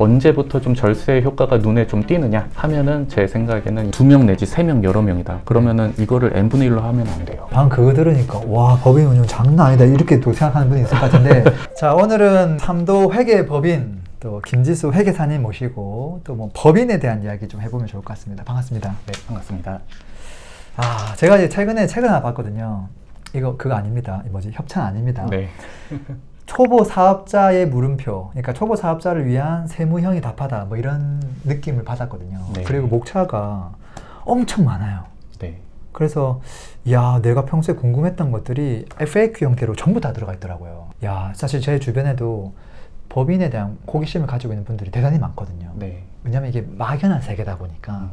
언제부터 좀 절세 효과가 눈에 좀 띄느냐 하면은 제 생각에는 2명 내지 3명 여러 명이다. 그러면은 이거를 n분의 1로 하면 안 돼요. 방금 그거 들으니까 와, 법인 운용 장난 아니다 이렇게 또 생각하는 분이 있을 것 같은데 자, 오늘은 삼도 회계법인 또 김지수 회계사님 모시고 또 뭐 법인에 대한 이야기 좀 해보면 좋을 것 같습니다. 반갑습니다. 네, 반갑습니다. 아, 제가 이제 최근에 책 하나 봤거든요. 이거 그거 아닙니다. 뭐지? 협찬 아닙니다. 네. 초보 사업자의 물음표, 그러니까 초보 사업자를 위한 세무형이 답하다 뭐 이런 느낌을 받았거든요. 네. 그리고 목차가 엄청 많아요. 네. 그래서 야, 내가 평소에 궁금했던 것들이 FAQ 형태로 전부 다 들어가 있더라고요. 야, 사실 제 주변에도 법인에 대한 호기심을 가지고 있는 분들이 대단히 많거든요. 네. 왜냐면 이게 막연한 세계다 보니까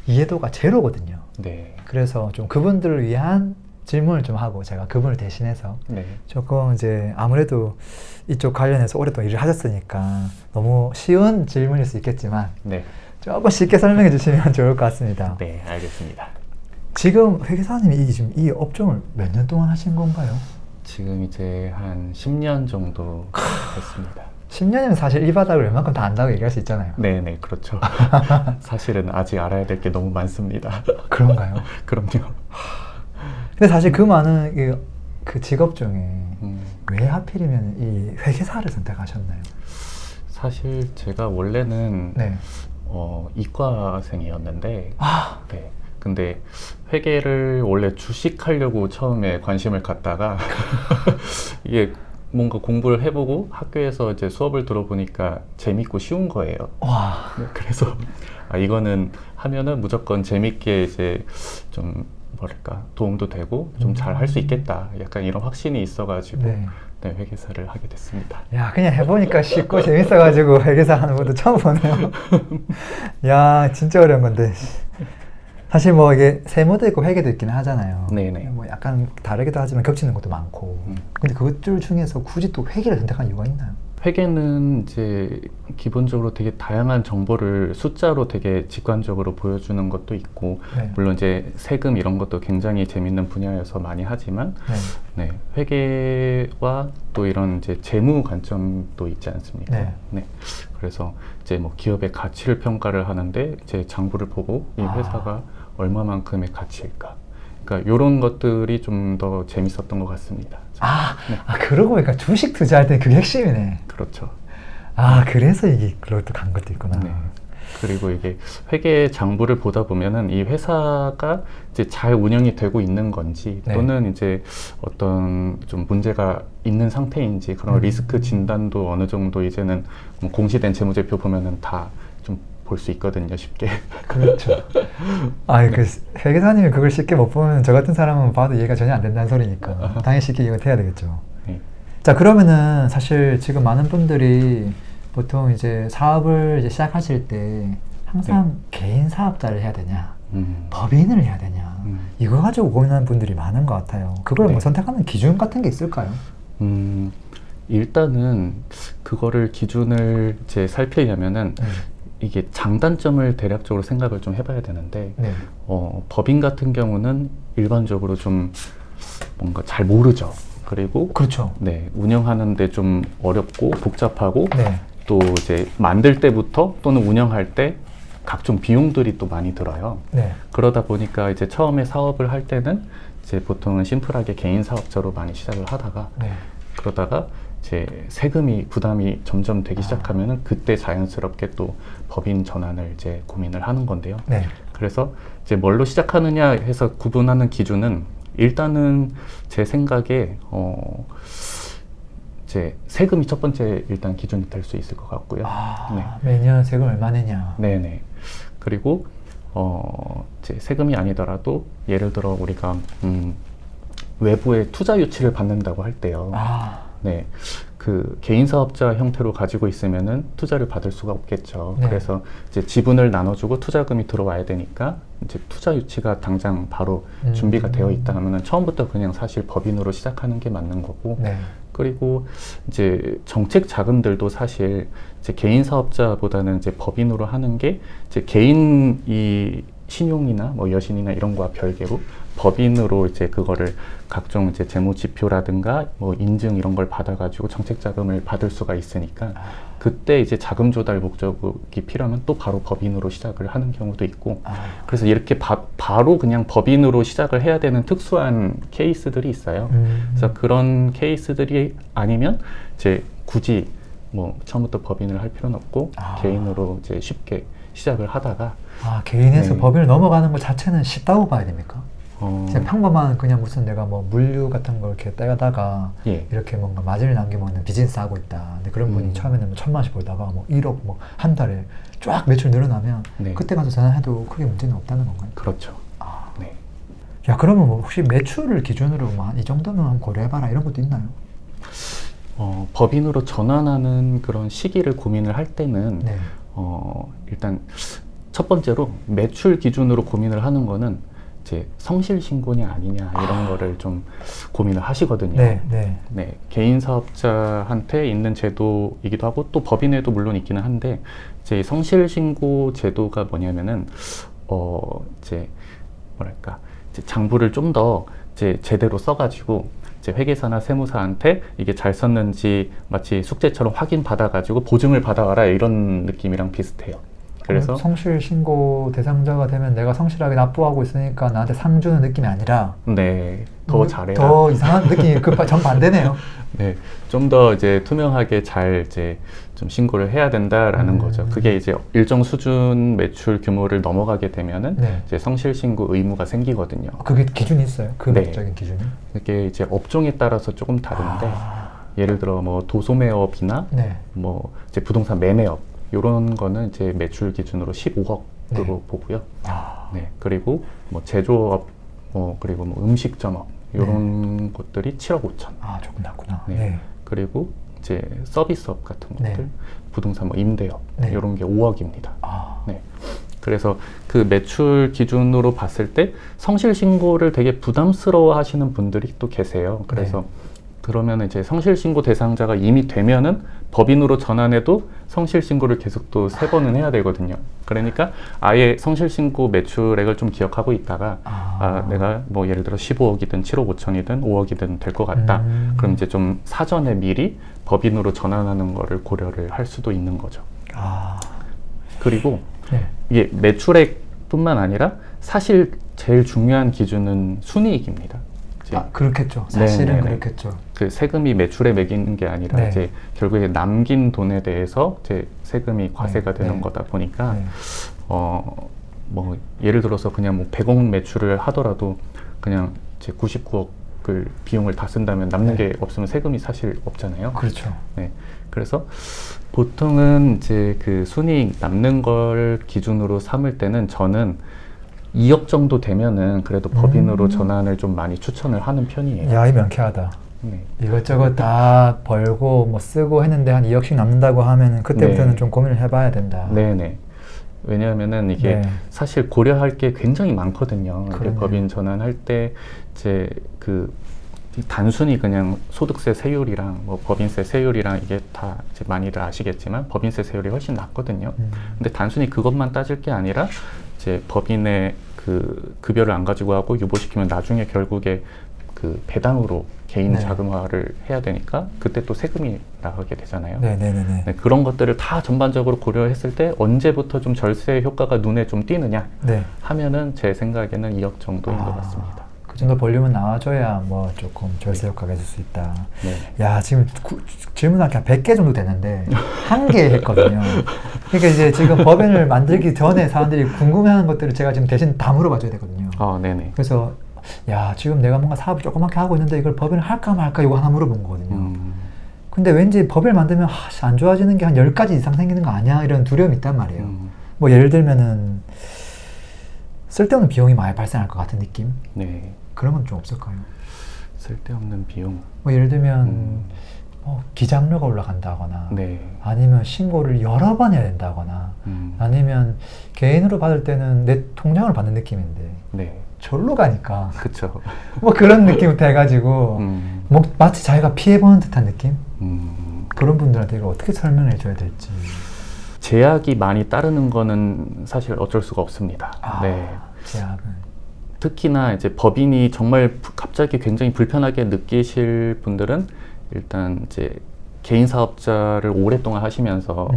이해도가 제로거든요. 네. 그래서 좀 그분들을 위한 질문을 좀 하고 제가 그분을 대신해서 네. 조금 이제 아무래도 이쪽 관련해서 오랫동안 일을 하셨으니까 너무 쉬운 질문일 수 있겠지만 네. 조금 쉽게 설명해 주시면 좋을 것 같습니다. 네, 알겠습니다. 지금 회계사님이 지금 이 업종을 몇 년 동안 하신 건가요? 지금 이제 한 10년 정도 됐습니다. 10년이면 사실 이 바닥을 웬만큼 다 안다고 얘기할 수 있잖아요. 네네, 그렇죠. 사실은 아직 알아야 될 게 너무 많습니다. 그런가요? 그럼요. 근데 사실 그 많은 그 직업 중에 음, 왜 하필이면 이 회계사를 선택하셨나요? 사실 제가 원래는 네. 이과생이었는데 아, 네. 근데 회계를 원래 주식하려고 처음에 관심을 갖다가 이게 뭔가 공부를 해보고 학교에서 이제 수업을 들어보니까 재밌고 쉬운 거예요. 와, 네, 그래서 이거는 하면은 무조건 재밌게 이제 좀 뭐랄까 도움도 되고 좀 잘 할 수 있겠다. 약간 이런 확신이 있어가지고 네. 네, 회계사를 하게 됐습니다. 야, 그냥 해보니까 쉽고 재밌어가지고 회계사 하는 것도 처음 보네요. 야, 진짜 어려운 건데. 사실 뭐 이게 세무도 있고 회계도 있긴 하잖아요. 네네. 뭐 약간 다르기도 하지만 겹치는 것도 많고. 근데 그것들 중에서 굳이 또 회계를 선택한 이유가 있나요? 회계는 이제 기본적으로 되게 다양한 정보를 숫자로 되게 직관적으로 보여주는 것도 있고 네. 물론 이제 세금 이런 것도 굉장히 재밌는 분야여서 많이 하지만 네. 네, 회계와 또 이런 이제 재무 관점도 있지 않습니까? 네. 네. 그래서 이제 뭐 기업의 가치를 평가를 하는데 이제 장부를 보고 이 회사가 얼마만큼의 가치일까? 그러니까 이런 것들이 좀 더 재밌었던 것 같습니다. 그러고 보니까 주식 투자할 때 그게 핵심이네. 그렇죠. 아, 그래서 이게 그걸 또 간 것도 있구나. 네. 그리고 이게 회계 장부를 보다 보면은 이 회사가 이제 잘 운영이 되고 있는 건지 네. 또는 이제 어떤 좀 문제가 있는 상태인지 그런 리스크 진단도 어느 정도 이제는 뭐 공시된 재무제표 보면은 다 좀 볼 수 있거든요, 쉽게. 그렇죠. 그 회계사님이 그걸 쉽게 못 보면 저 같은 사람은 봐도 이해가 전혀 안 된다는 소리니까 당연히 쉽게 이해가 돼야 되겠죠. 네. 자, 그러면은 사실 지금 많은 분들이 보통 이제 사업을 이제 시작하실 때 항상 개인 사업자를 해야 되냐, 법인을 해야 되냐, 이거 가지고 고민하는 분들이 많은 것 같아요. 그걸 네. 뭐 선택하는 기준 같은 게 있을까요? 일단은 그거를 기준을 이제 살피려면은 이게 장단점을 대략적으로 생각을 좀 해봐야 되는데 네. 법인 같은 경우는 일반적으로 좀 뭔가 잘 모르죠. 그리고 그렇죠. 네, 운영하는데 좀 어렵고 복잡하고 네. 또 이제 만들 때부터 또는 운영할 때 각종 비용들이 또 많이 들어요. 네. 그러다 보니까 이제 처음에 사업을 할 때는 이제 보통은 심플하게 개인 사업자로 많이 시작을 하다가 네. 그러다가 이제 세금이 부담이 점점 되기 시작하면은 그때 자연스럽게 또 법인 전환을 이제 고민을 하는 건데요. 네. 그래서 이제 뭘로 시작하느냐 해서 구분하는 기준은 일단은 제 생각에 이제 세금이 첫 번째 일단 기준이 될 수 있을 것 같고요. 네. 매년 세금 얼마 내냐. 네네. 그리고 이제 세금이 아니더라도 예를 들어 우리가 외부의 투자 유치를 받는다고 할 때요. 네, 그 개인 사업자 형태로 가지고 있으면은 투자를 받을 수가 없겠죠. 네. 그래서 이제 지분을 나눠주고 투자금이 들어와야 되니까 이제 투자 유치가 당장 바로 준비가 되어 있다 하면은 처음부터 그냥 사실 법인으로 시작하는 게 맞는 거고. 네. 그리고 이제 정책 자금들도 사실 이제 개인 사업자보다는 이제 법인으로 하는 게 이제 개인이 신용이나 뭐 여신이나 이런 거와 별개로 법인으로 이제 그거를 각종 이제 재무 지표라든가 뭐 인증 이런 걸 받아가지고 정책 자금을 받을 수가 있으니까 그때 이제 자금 조달 목적이 필요하면 또 바로 법인으로 시작을 하는 경우도 있고 그래서 이렇게 바로 그냥 법인으로 시작을 해야 되는 특수한 케이스들이 있어요. 그래서 그런 케이스들이 아니면 이제 굳이 뭐 처음부터 법인을 할 필요는 없고 개인으로 이제 쉽게 시작을 하다가 개인에서 네. 법인을 넘어가는 것 자체는 쉽다고 봐야 됩니까? 그냥 평범한 그냥 무슨 내가 뭐 물류 같은 걸 이렇게 떼다가 예. 이렇게 뭔가 마진을 남기면 비즈니스 하고 있다. 근데 그런 분이 처음에는 뭐 1,000만 원씩 벌다가 뭐 1억 뭐 한 달에 쫙 매출 늘어나면 네. 그때 가서 전환해도 크게 문제는 없다는 건가요? 그렇죠. 네. 야, 그러면 뭐 혹시 매출을 기준으로 뭐 이 정도는 고려해봐라 이런 것도 있나요? 법인으로 전환하는 그런 시기를 고민을 할 때는 네. 일단 첫 번째로 매출 기준으로 고민을 하는 거는 이제 성실 신고냐 아니냐 이런 거를 좀 고민을 하시거든요. 네, 네. 네, 개인 사업자한테 있는 제도이기도 하고 또 법인에도 물론 있기는 한데 이제 성실 신고 제도가 뭐냐면은 이제 뭐랄까 이제 장부를 좀 더 이제 제대로 써가지고 이제 회계사나 세무사한테 이게 잘 썼는지 마치 숙제처럼 확인 받아가지고 보증을 받아와라 이런 느낌이랑 비슷해요. 그래서 성실 신고 대상자가 되면 내가 성실하게 납부하고 있으니까 나한테 상 주는 느낌이 아니라 네, 더 잘해라. 더 이상한 느낌이 정반대네요. 네, 좀 더 이제 투명하게 잘 이제 좀 신고를 해야 된다라는 거죠. 그게 이제 일정 수준 매출 규모를 넘어가게 되면은 네. 이제 성실 신고 의무가 생기거든요. 그게 기준이 있어요? 그 네. 법적인 기준이? 이게 이제 업종에 따라서 조금 다른데 예를 들어 뭐 도소매업이나 네. 뭐 이제 부동산 매매업 이런 거는 이제 매출 기준으로 15억으로 네. 보고요. 네, 그리고 뭐 제조업, 그리고 뭐 음식점업 이런 곳들이 7억 5천. 조금 낮구나. 네. 네. 그리고 이제 서비스업 같은 것들, 네. 부동산 뭐 임대업 네. 이런 게 5억입니다. 네. 그래서 그 매출 기준으로 봤을 때 성실 신고를 되게 부담스러워 하시는 분들이 또 계세요. 그래서 그러면 이제 성실 신고 대상자가 이미 되면은 법인으로 전환해도 성실 신고를 계속 또 3번은 해야 되거든요. 그러니까 아예 성실 신고 매출액을 좀 기억하고 있다가 내가 뭐 예를 들어 15억이든 7억 5천이든 5억이든 될 것 같다. 그럼 이제 좀 사전에 미리 법인으로 전환하는 거를 고려를 할 수도 있는 거죠. 그리고 네. 이게 매출액뿐만 아니라 사실 제일 중요한 기준은 순이익입니다. 그렇겠죠. 사실은 네네네. 그렇겠죠. 그 세금이 매출에 매기는 게 아니라 네. 이제 결국에 남긴 돈에 대해서 이제 세금이 과세가 네. 되는 네. 거다 보니까 네. 뭐 예를 들어서 그냥 뭐 100억 매출을 하더라도 그냥 이제 99억을 비용을 다 쓴다면 남는 네. 게 없으면 세금이 사실 없잖아요. 그렇죠. 네. 그래서 보통은 이제 그 순이익 남는 걸 기준으로 삼을 때는 저는 2억 정도 되면은 그래도 법인으로 전환을 좀 많이 추천을 하는 편이에요. 야, 이 명쾌하다. 네. 이것저것 다 벌고 뭐 쓰고 했는데 한 2억씩 남는다고 하면 그때부터는 네. 좀 고민을 해봐야 된다. 네네. 왜냐하면은 이게 네. 사실 고려할 게 굉장히 많거든요. 이게 그러네요. 법인 전환할 때 이제 그 단순히 그냥 소득세 세율이랑 뭐 법인세 세율이랑 이게 다 이제 많이들 아시겠지만 법인세 세율이 훨씬 낮거든요. 근데 단순히 그것만 따질 게 아니라 이제 법인의 그 급여를 안 가지고 하고 유보시키면 나중에 결국에 그 배당으로 개인 네. 자금화를 해야 되니까 그때 또 세금이 나가게 되잖아요. 네네네. 네, 그런 것들을 다 전반적으로 고려했을 때 언제부터 좀 절세 효과가 눈에 좀 띄느냐 네. 하면은 제 생각에는 2억 정도인 것 같습니다. 그 정도 볼륨은 나와줘야 뭐 조금 절세 효과가 있을 수 있다. 네. 야, 지금 질문한 게 한 100개 정도 되는데 한 개 했거든요. 그러니까 이제 지금 법인을 만들기 전에 사람들이 궁금해하는 것들을 제가 지금 대신 다 물어봐줘야 되거든요. 네네. 그래서 야, 지금 내가 뭔가 사업을 조그맣게 하고 있는데 이걸 법인을 할까 말까 이거 하나 물어본 거거든요. 근데 왠지 법인을 만들면 안 좋아지는 게 한 10가지 이상 생기는 거 아니야? 이런 두려움이 있단 말이에요. 뭐 예를 들면은 쓸데없는 비용이 많이 발생할 것 같은 느낌? 네. 그런 건 좀 없을까요? 쓸데없는 비용. 뭐 예를 들면 기장료가 올라간다거나 네. 아니면 신고를 여러 번 해야 된다거나 아니면 개인으로 받을 때는 내 통장을 받는 느낌인데 네. 절로 가니까 그쵸. 뭐 그런 느낌부터 해가지고 뭐 마치 자기가 피해보는 듯한 느낌? 그런 분들한테 이걸 어떻게 설명해 줘야 될지. 제약이 많이 따르는 거는 사실 어쩔 수가 없습니다. 네. 제약은. 특히나 이제 법인이 정말 갑자기 굉장히 불편하게 느끼실 분들은 일단 이제 개인 사업자를 오랫동안 하시면서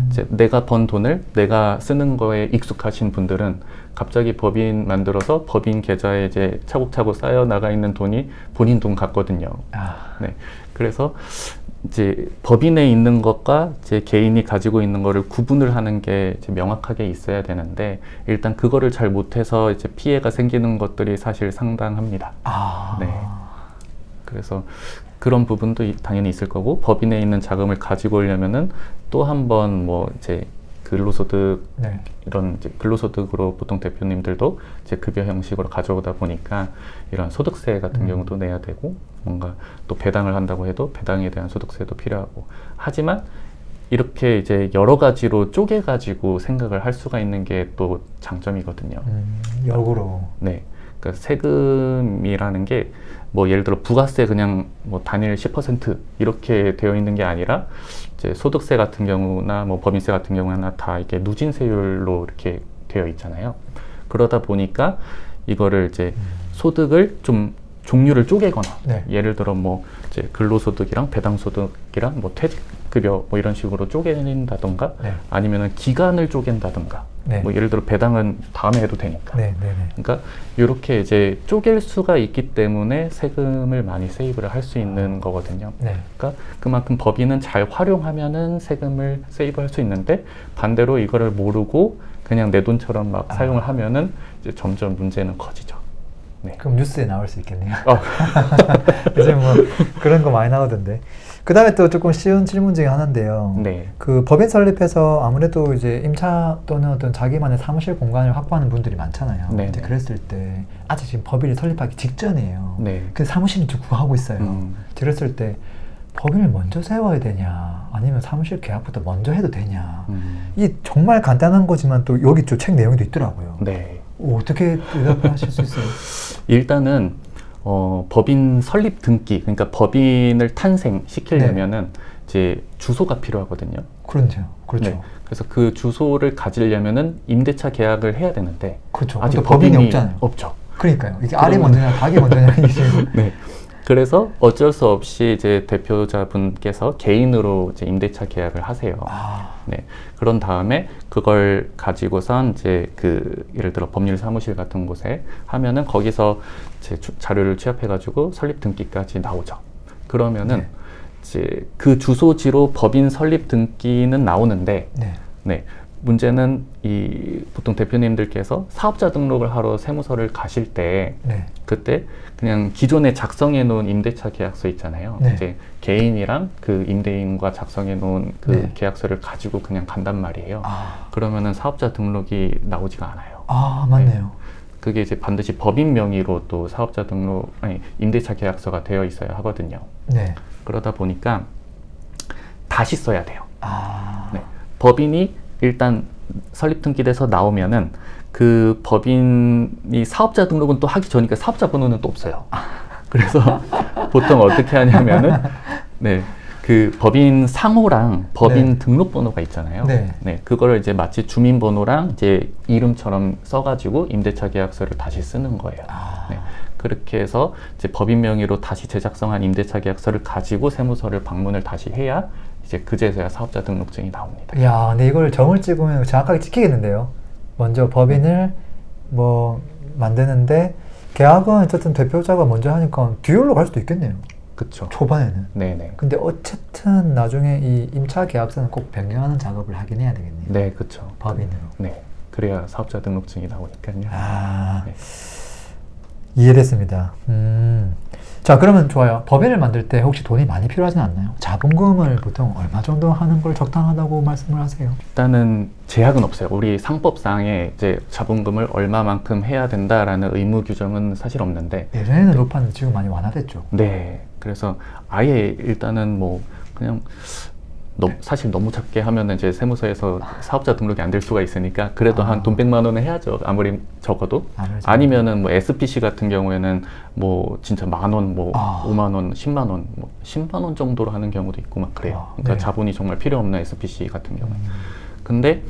이제 내가 번 돈을 내가 쓰는 거에 익숙하신 분들은 갑자기 법인 만들어서 법인 계좌에 이제 차곡차곡 쌓여 나가 있는 돈이 본인 돈 같거든요. 네. 그래서 이제 법인에 있는 것과 이제 개인이 가지고 있는 거를 구분을 하는 게 이제 명확하게 있어야 되는데 일단 그거를 잘 못해서 이제 피해가 생기는 것들이 사실 상당합니다. 네. 그래서 그런 부분도 당연히 있을 거고 법인에 있는 자금을 가지고 오려면은 또 한 번 뭐 이제 근로소득 네. 이런 이제 근로소득으로 보통 대표님들도 이제 급여 형식으로 가져오다 보니까 이런 소득세 같은 경우도 내야 되고 뭔가 또 배당을 한다고 해도 배당에 대한 소득세도 필요하고 하지만 이렇게 이제 여러 가지로 쪼개가지고 생각을 할 수가 있는 게 또 장점이거든요. 역으로. 네. 그러니까 세금이라는 게 뭐 예를 들어 부가세 그냥 뭐 단일 10% 이렇게 되어 있는 게 아니라 이제 소득세 같은 경우나 뭐 법인세 같은 경우나 다 이게 누진세율로 이렇게 되어 있잖아요. 그러다 보니까 이거를 이제 소득을 좀 종류를 쪼개거나 네. 예를 들어 뭐 이제 근로소득이랑 배당소득이랑 뭐 퇴직급여 뭐 이런 식으로 쪼갠다던가 네. 아니면은 기간을 쪼갠다던가 네. 뭐 예를 들어 배당은 다음에 해도 되니까. 네, 네, 네. 그러니까 이렇게 이제 쪼갤 수가 있기 때문에 세금을 많이 세이브를 할 수 있는 거거든요. 네. 그러니까 그만큼 법인은 잘 활용하면은 세금을 세이브할 수 있는데 반대로 이거를 모르고 그냥 내 돈처럼 막 사용을 하면은 이제 점점 문제는 커지죠. 네. 그럼 뉴스에 나올 수 있겠네요. 요즘 뭐 그런 거 많이 나오던데. 그 다음에 또 조금 쉬운 질문 중에 하나인데요. 네. 그 법인 설립해서 아무래도 이제 임차 또는 어떤 자기만의 사무실 공간을 확보하는 분들이 많잖아요. 네. 이제 그랬을 때 아직 지금 법인을 설립하기 직전이에요. 네. 근데 사무실이 구하고 있어요. 그랬을 때 법인을 먼저 세워야 되냐, 아니면 사무실 계약부터 먼저 해도 되냐. 이 정말 간단한 거지만 또 여기 저 책 내용에도 있더라고요. 네. 어떻게 대답하실 수 있어요? 일단은 법인 설립 등기, 그러니까 법인을 탄생시키려면은 이제 주소가 필요하거든요. 그렇죠. 그렇죠. 네. 그래서 그 주소를 가지려면은 임대차 계약을 해야 되는데 그렇죠. 아직 법인이 없잖아요. 없죠. 그러니까요. 이게 알이 먼저냐, 닭이 먼저냐 이게. 네. 그래서 어쩔 수 없이 이제 대표자분께서 개인으로 이제 임대차 계약을 하세요. 네. 그런 다음에 그걸 가지고선 이제 그 예를 들어 법률 사무실 같은 곳에 하면은 거기서 이제 자료를 취합해가지고 설립 등기까지 나오죠. 그러면은 이제 그 주소지로 법인 설립 등기는 나오는데, 네. 문제는 이 보통 대표님들께서 사업자 등록을 하러 세무서를 가실 때 그때 그냥 기존에 작성해 놓은 임대차 계약서 있잖아요. 이제 개인이랑 그 임대인과 작성해 놓은 그 계약서를 가지고 그냥 간단 말이에요. 그러면은 사업자 등록이 나오지가 않아요. 맞네요. 네. 그게 이제 반드시 법인 명의로 또 사업자 등록, 아니 임대차 계약서가 되어 있어야 하거든요. 네. 그러다 보니까 다시 써야 돼요. 네. 법인이 일단 설립 등기돼서 나오면은 그 법인이 사업자 등록은 또 하기 전이니까 사업자 번호는 또 없어요. 그래서 보통 어떻게 하냐면은 네. 그 법인 상호랑 법인 등록번호가 있잖아요. 네. 그거를 이제 마치 주민번호랑 이제 이름처럼 써가지고 임대차 계약서를 다시 쓰는 거예요. 네. 그렇게 해서 이제 법인 명의로 다시 제작성한 임대차 계약서를 가지고 세무서를 방문을 다시 해야 이제 그제서야 사업자 등록증이 나옵니다. 야, 근데 이걸 점을 찍으면 정확하게 찍히겠는데요. 먼저 법인을 뭐 만드는데 계약은 어쨌든 대표자가 먼저 하니까 듀얼로 갈 수도 있겠네요. 그렇죠. 초반에는. 네네. 근데 어쨌든 나중에 이 임차 계약서는 꼭 변경하는 작업을 하긴 해야 되겠네요. 네, 그렇죠. 법인으로. 네. 그래야 사업자 등록증이 나오니까요. 네. 이해됐습니다. 자, 그러면 좋아요. 법인을 만들 때 혹시 돈이 많이 필요하진 않나요? 자본금을 보통 얼마 정도 하는 걸 적당하다고 말씀을 하세요? 일단은 제약은 없어요. 우리 상법상에 이제 자본금을 얼마만큼 해야 된다라는 의무 규정은 사실 없는데 예전에는 로파는 지금 많이 완화됐죠. 네. 그래서 아예 일단은 뭐 그냥 사실 너무 작게 하면은 이제 세무서에서 사업자 등록이 안 될 수가 있으니까 그래도 한 돈 100만 원은 해야죠. 아무리 적어도. 아니면은 뭐 SPC 같은 경우에는 뭐 진짜 10,000원, 뭐 50,000원, 100,000원, 뭐 10만 원 정도로 하는 경우도 있고 막 그래요. 그러니까 자본이 정말 필요 없는 SPC 같은 경우에. 근데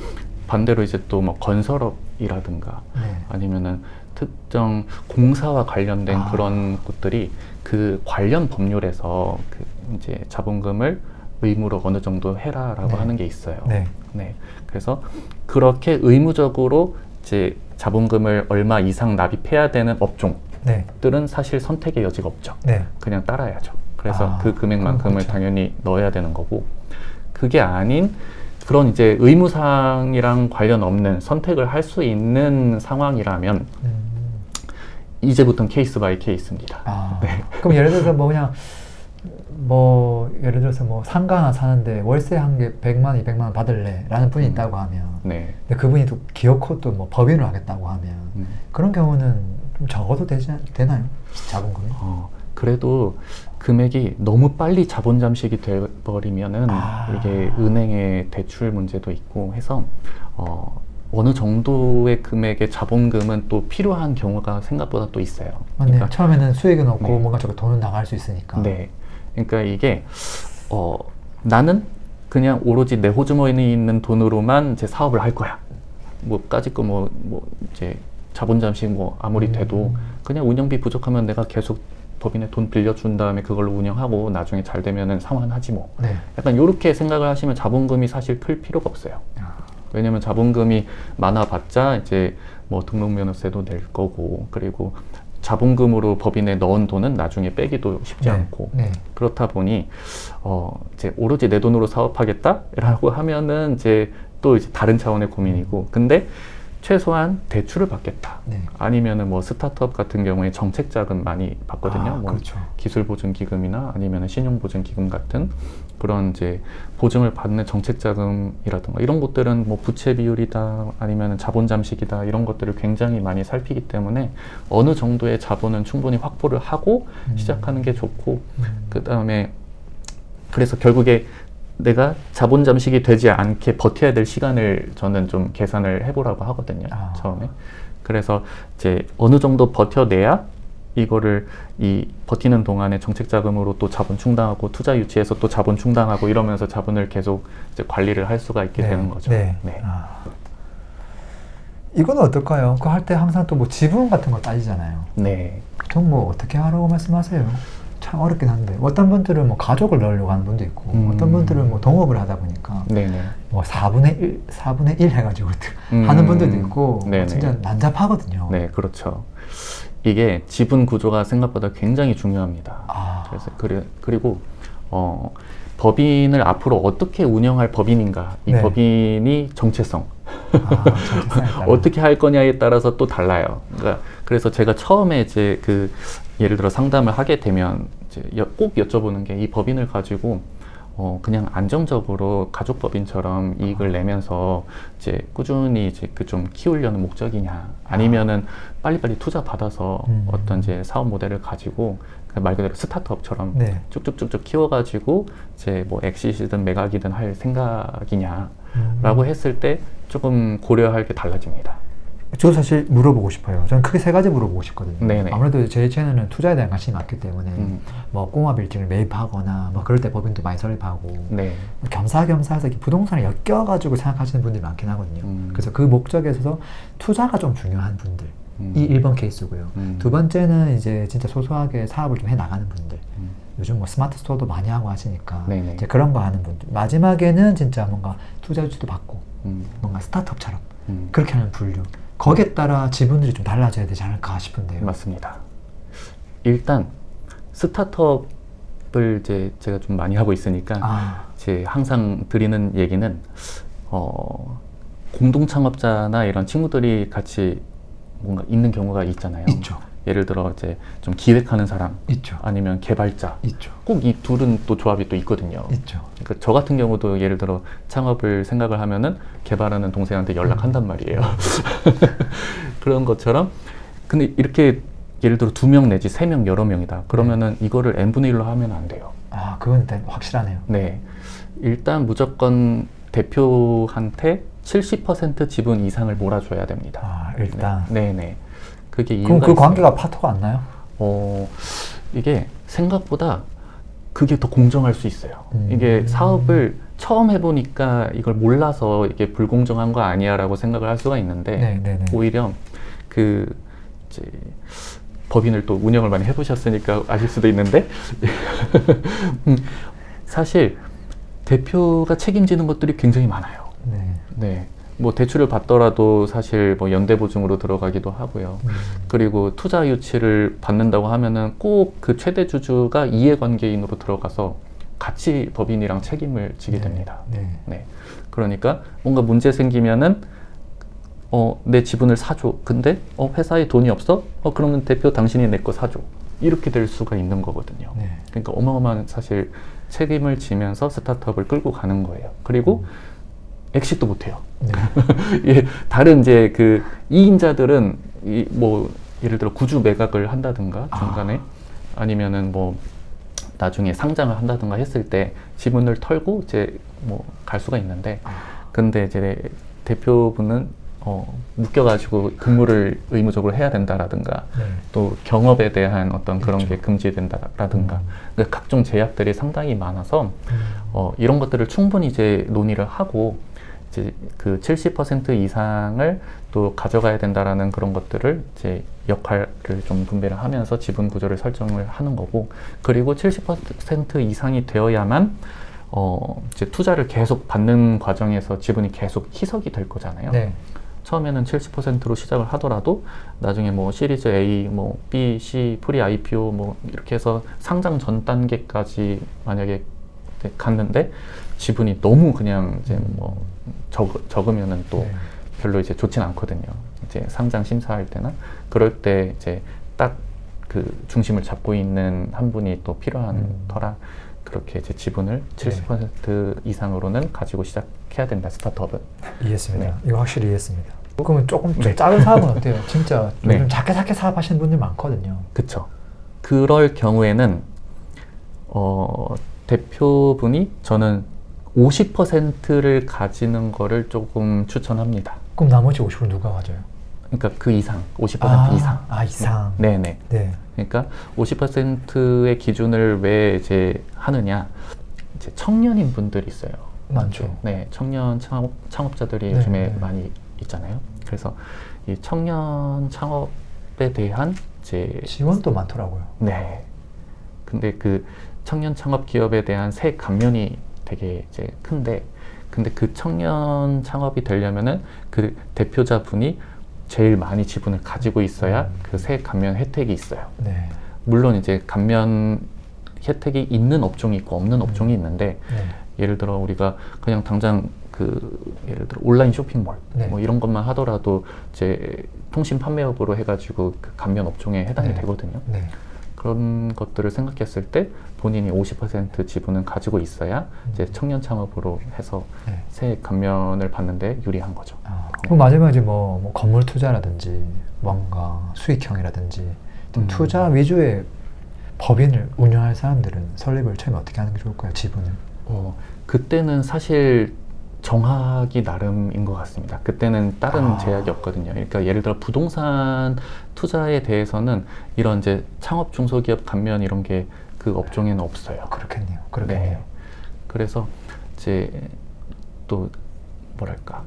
반대로 이제 또 뭐 건설업이라든가 네. 아니면은 특정 공사와 관련된 그런 곳들이 그 관련 법률에서 그 이제 자본금을 의무로 어느 정도 해라라고 네. 하는 게 있어요. 네. 네. 그래서 그렇게 의무적으로 이제 자본금을 얼마 이상 납입해야 되는 업종들은 네. 사실 선택의 여지가 없죠. 네. 그냥 따라야죠. 그래서 그 그럼 금액만큼을 그렇죠. 당연히 넣어야 되는 거고, 그게 아닌 그런 이제 의무사항이랑 관련 없는 선택을 할 수 있는 상황이라면 이제부터는 케이스 바이 케이스입니다. 네. 그럼 예를 들어서 뭐 그냥 뭐 예를 들어서 뭐 상가 하나 사는데 월세 한 개 100만, 200만 원 받을래 라는 분이 있다고 하면 네. 근데 그분이 또 기어코 또 뭐 법인을 하겠다고 하면 그런 경우는 좀 적어도 되나요? 자본금이? 그래도 금액이 너무 빨리 자본 잠식이 돼버리면은 이게 은행의 대출 문제도 있고 해서 어느 정도의 금액의 자본금은 또 필요한 경우가 생각보다 또 있어요. 맞네요. 그러니까, 처음에는 수익은 없고 네. 뭔가 저거 돈은 나갈 수 있으니까. 네. 그러니까 이게 나는 그냥 오로지 내 호주머니에 있는 돈으로만 제 사업을 할 거야. 뭐까짓 거 뭐 이제 자본 잠식 뭐 아무리 돼도 그냥 운영비 부족하면 내가 계속 법인에 돈 빌려준 다음에 그걸로 운영하고 나중에 잘 되면은 상환하지 뭐. 네. 약간 이렇게 생각을 하시면 자본금이 사실 클 필요가 없어요. 왜냐면 자본금이 많아봤자 이제 뭐 등록면허세도 낼 거고, 그리고 자본금으로 법인에 넣은 돈은 나중에 빼기도 쉽지 네. 않고. 네. 그렇다 보니 이제 오로지 내 돈으로 사업하겠다라고 하면은 이제 또 이제 다른 차원의 고민이고, 근데 최소한 대출을 받겠다. 네. 아니면은 뭐 스타트업 같은 경우에 정책 자금 많이 받거든요. 뭐 그렇죠. 기술 보증 기금이나 아니면은 신용 보증 기금 같은 그런 이제 보증을 받는 정책 자금이라든가 이런 것들은 뭐 부채 비율이다 아니면은 자본 잠식이다 이런 것들을 굉장히 많이 살피기 때문에 어느 정도의 자본은 충분히 확보를 하고 시작하는 게 좋고, 그 다음에 그래서 결국에 내가 자본 잠식이 되지 않게 버텨야 될 시간을 저는 좀 계산을 해보라고 하거든요. 처음에. 그래서 이제 어느 정도 버텨내야 이거를 이 버티는 동안에 정책 자금으로 또 자본 충당하고 투자 유치해서 또 자본 충당하고 이러면서 자본을 계속 이제 관리를 할 수가 있게 되는 거죠. 네. 네. 이건 어떨까요? 그거 할 때 항상 또 뭐 지분 같은 거 따지잖아요. 네. 좀 뭐 어떻게 하라고 말씀하세요? 참 어렵긴 한데 어떤 분들은 뭐 가족을 넣으려고 하는 분도 있고 어떤 분들은 뭐 동업을 하다 보니까 네네. 뭐 4분의 1 해가지고 하는 분들도 있고 진짜 난잡하거든요. 네, 그렇죠. 이게 지분 구조가 생각보다 굉장히 중요합니다. 그래서 그리고 법인을 앞으로 어떻게 운영할 법인인가, 이 네. 법인이 정체성 정체성에 따라. 어떻게 할 거냐에 따라서 또 달라요. 그러니까 그래서 제가 처음에 이제 그 예를 들어 상담을 하게 되면 이제 꼭 여쭤보는 게 이 법인을 가지고 그냥 안정적으로 가족법인처럼 이익을 내면서 이제 꾸준히 이제 그 좀 키우려는 목적이냐, 아니면은 빨리빨리 투자 받아서 어떤 이제 사업 모델을 가지고 말 그대로 스타트업처럼 네. 쭉쭉쭉쭉 키워가지고 이제 뭐 엑시트든 매각이든 할 생각이냐라고 했을 때 조금 고려할 게 달라집니다. 저도 사실 물어보고 싶어요. 저는 크게 세 가지 물어보고 싶거든요. 네네. 아무래도 제 채널은 투자에 대한 관심이 많기 때문에 뭐 꼬마 빌딩을 매입하거나 뭐 그럴 때 법인도 많이 설립하고 네. 겸사겸사해서 이렇게 부동산을 엮여가지고 생각하시는 분들이 많긴 하거든요. 그래서 그 목적에 있어서 투자가 좀 중요한 분들 이 1번 케이스고요. 두 번째는 이제 진짜 소소하게 사업을 좀 해나가는 분들. 요즘 뭐 스마트 스토어도 많이 하고 하시니까 네네. 이제 그런 거 하는 분들. 마지막에는 진짜 뭔가 투자 유치도 받고 뭔가 스타트업처럼 그렇게 하는 분류. 거기에 따라 지분들이 좀 달라져야 되지 않을까 싶은데요. 맞습니다. 일단 스타트업을 이제 제가 좀 많이 하고 있으니까 이제 항상 드리는 얘기는 공동 창업자나 이런 친구들이 같이 뭔가 있는 경우가 있잖아요. 있죠. 예를 들어 이제 좀 기획하는 사람, 있죠. 아니면 개발자, 있죠. 꼭 이 둘은 또 조합이 또 있거든요. 있죠. 그러니까 저 같은 경우도 예를 들어 창업을 생각을 하면은 개발하는 동생한테 연락한단 말이에요. 그런 것처럼. 근데 이렇게 예를 들어 2명 내지 3명 여러 명이다. 그러면은 이거를 n분의 1로 하면 안 돼요. 그건 일단 확실하네요. 네. 일단 무조건 대표한테 70% 지분 이상을 몰아줘야 됩니다. 일단. 네네. 그게 이유가 그럼 그 있어요. 관계가 파토가 안 나요? 이게 생각보다 그게 더 공정할 수 있어요. 이게 사업을 처음 해보니까 이걸 몰라서 이게 불공정한 거 아니야라고 생각을 할 수가 있는데 오히려 그 이제 법인을 또 운영을 많이 해보셨으니까 아실 수도 있는데 사실 대표가 책임지는 것들이 굉장히 많아요. 네. 뭐 대출을 받더라도 사실 뭐 연대보증으로 들어가기도 하고요. 그리고 투자 유치를 받는다고 하면은 꼭 그 최대 주주가 이해관계인으로 들어가서 같이 법인이랑 책임을 지게 됩니다. 네. 그러니까 뭔가 문제 생기면은 내 지분을 사줘. 근데 회사에 돈이 없어? 그러면 대표 당신이 내 거 사줘. 이렇게 될 수가 있는 거거든요. 그러니까 어마어마한 사실 책임을 지면서 스타트업을 끌고 가는 거예요. 그리고 엑시트도 못해요. 예, 다른 이제 그 이인자들은 뭐 예를 들어 구주 매각을 한다든가 중간에 아니면은 뭐 나중에 상장을 한다든가 했을 때 지분을 털고 이제 뭐 갈 수가 있는데 근데 이제 대표분은 묶여가지고 근무를 의무적으로 해야 된다라든가 또 경업에 대한 어떤 그런 게 금지된다라든가 그러니까 각종 제약들이 상당히 많아서 이런 것들을 충분히 이제 논의를 하고 이제 그 70% 이상을 또 가져가야 된다라는 그런 것들을 이제 역할을 좀 분배를 하면서 지분 구조를 설정을 하는 거고 그리고 70% 이상이 되어야만 이제 투자를 계속 받는 과정에서 지분이 계속 희석이 될 거잖아요. 처음에는 70%로 시작을 하더라도 나중에 뭐 시리즈 A, 뭐 B, C, 프리 IPO 뭐 이렇게 해서 상장 전 단계까지 만약에 갔는데 지분이 너무 그냥 이제 뭐 적으면은 또 별로 이제 좋진 않거든요. 이제 상장 심사할 때나 그럴 때 이제 딱 그 중심을 잡고 있는 한 분이 또 필요한 터라 그렇게 이제 지분을 70% 이상으로는 가지고 시작해야 된다, 스타트업은. 이해했습니다. 이거 확실히 이해했습니다. 그러면 조금 작은 사업은 어때요? 진짜 요즘 작게 사업하시는 분들 많거든요. 그쵸. 그럴 경우에는 대표분이 저는 50%를 가지는 거를 조금 추천합니다. 그럼 나머지 50%는 누가 가져요? 그러니까 그 이상, 50% 이상. 이상. 네네. 그러니까 50%의 기준을 왜 이제 하느냐? 이제 청년인 분들이 있어요. 많죠. 네, 청년 창업자들이 요즘에 많이 있잖아요. 그래서 이 청년 창업에 대한 이제 지원도 많더라고요. 네. 근데 그 청년 창업 기업에 대한 세액 감면이 되게 이제 큰데, 근데 그 청년 창업이 되려면은 그 대표자분이 제일 많이 지분을 가지고 있어야 그 세액 감면 혜택이 있어요. 물론 이제 감면 혜택이 있는 업종이 있고 없는 업종이 있는데 예를 들어 우리가 그냥 당장 그 예를 들어 온라인 쇼핑몰 뭐 이런 것만 하더라도 이제 통신 판매업으로 해가지고 그 감면 업종에 해당이 되거든요. 그런 것들을 생각했을 때 본인이 50% 지분은 가지고 있어야 이제 청년 창업으로 해서 세액 감면을 받는데 유리한 거죠. 그럼 마지막에 뭐 건물 투자라든지 뭔가 수익형이라든지 투자 위주의 법인을 운영할 사람들은 설립을 처음에 어떻게 하는 게 좋을까요? 지분을? 그때는 사실 정하기 나름인 것 같습니다. 그때는 다른 제약이 없거든요. 그러니까 예를 들어 부동산 투자에 대해서는 이런 이제 창업 중소기업 감면 이런 게 그 업종에는 없어요. 그렇겠네요. 네. 그래서 이제 또 뭐랄까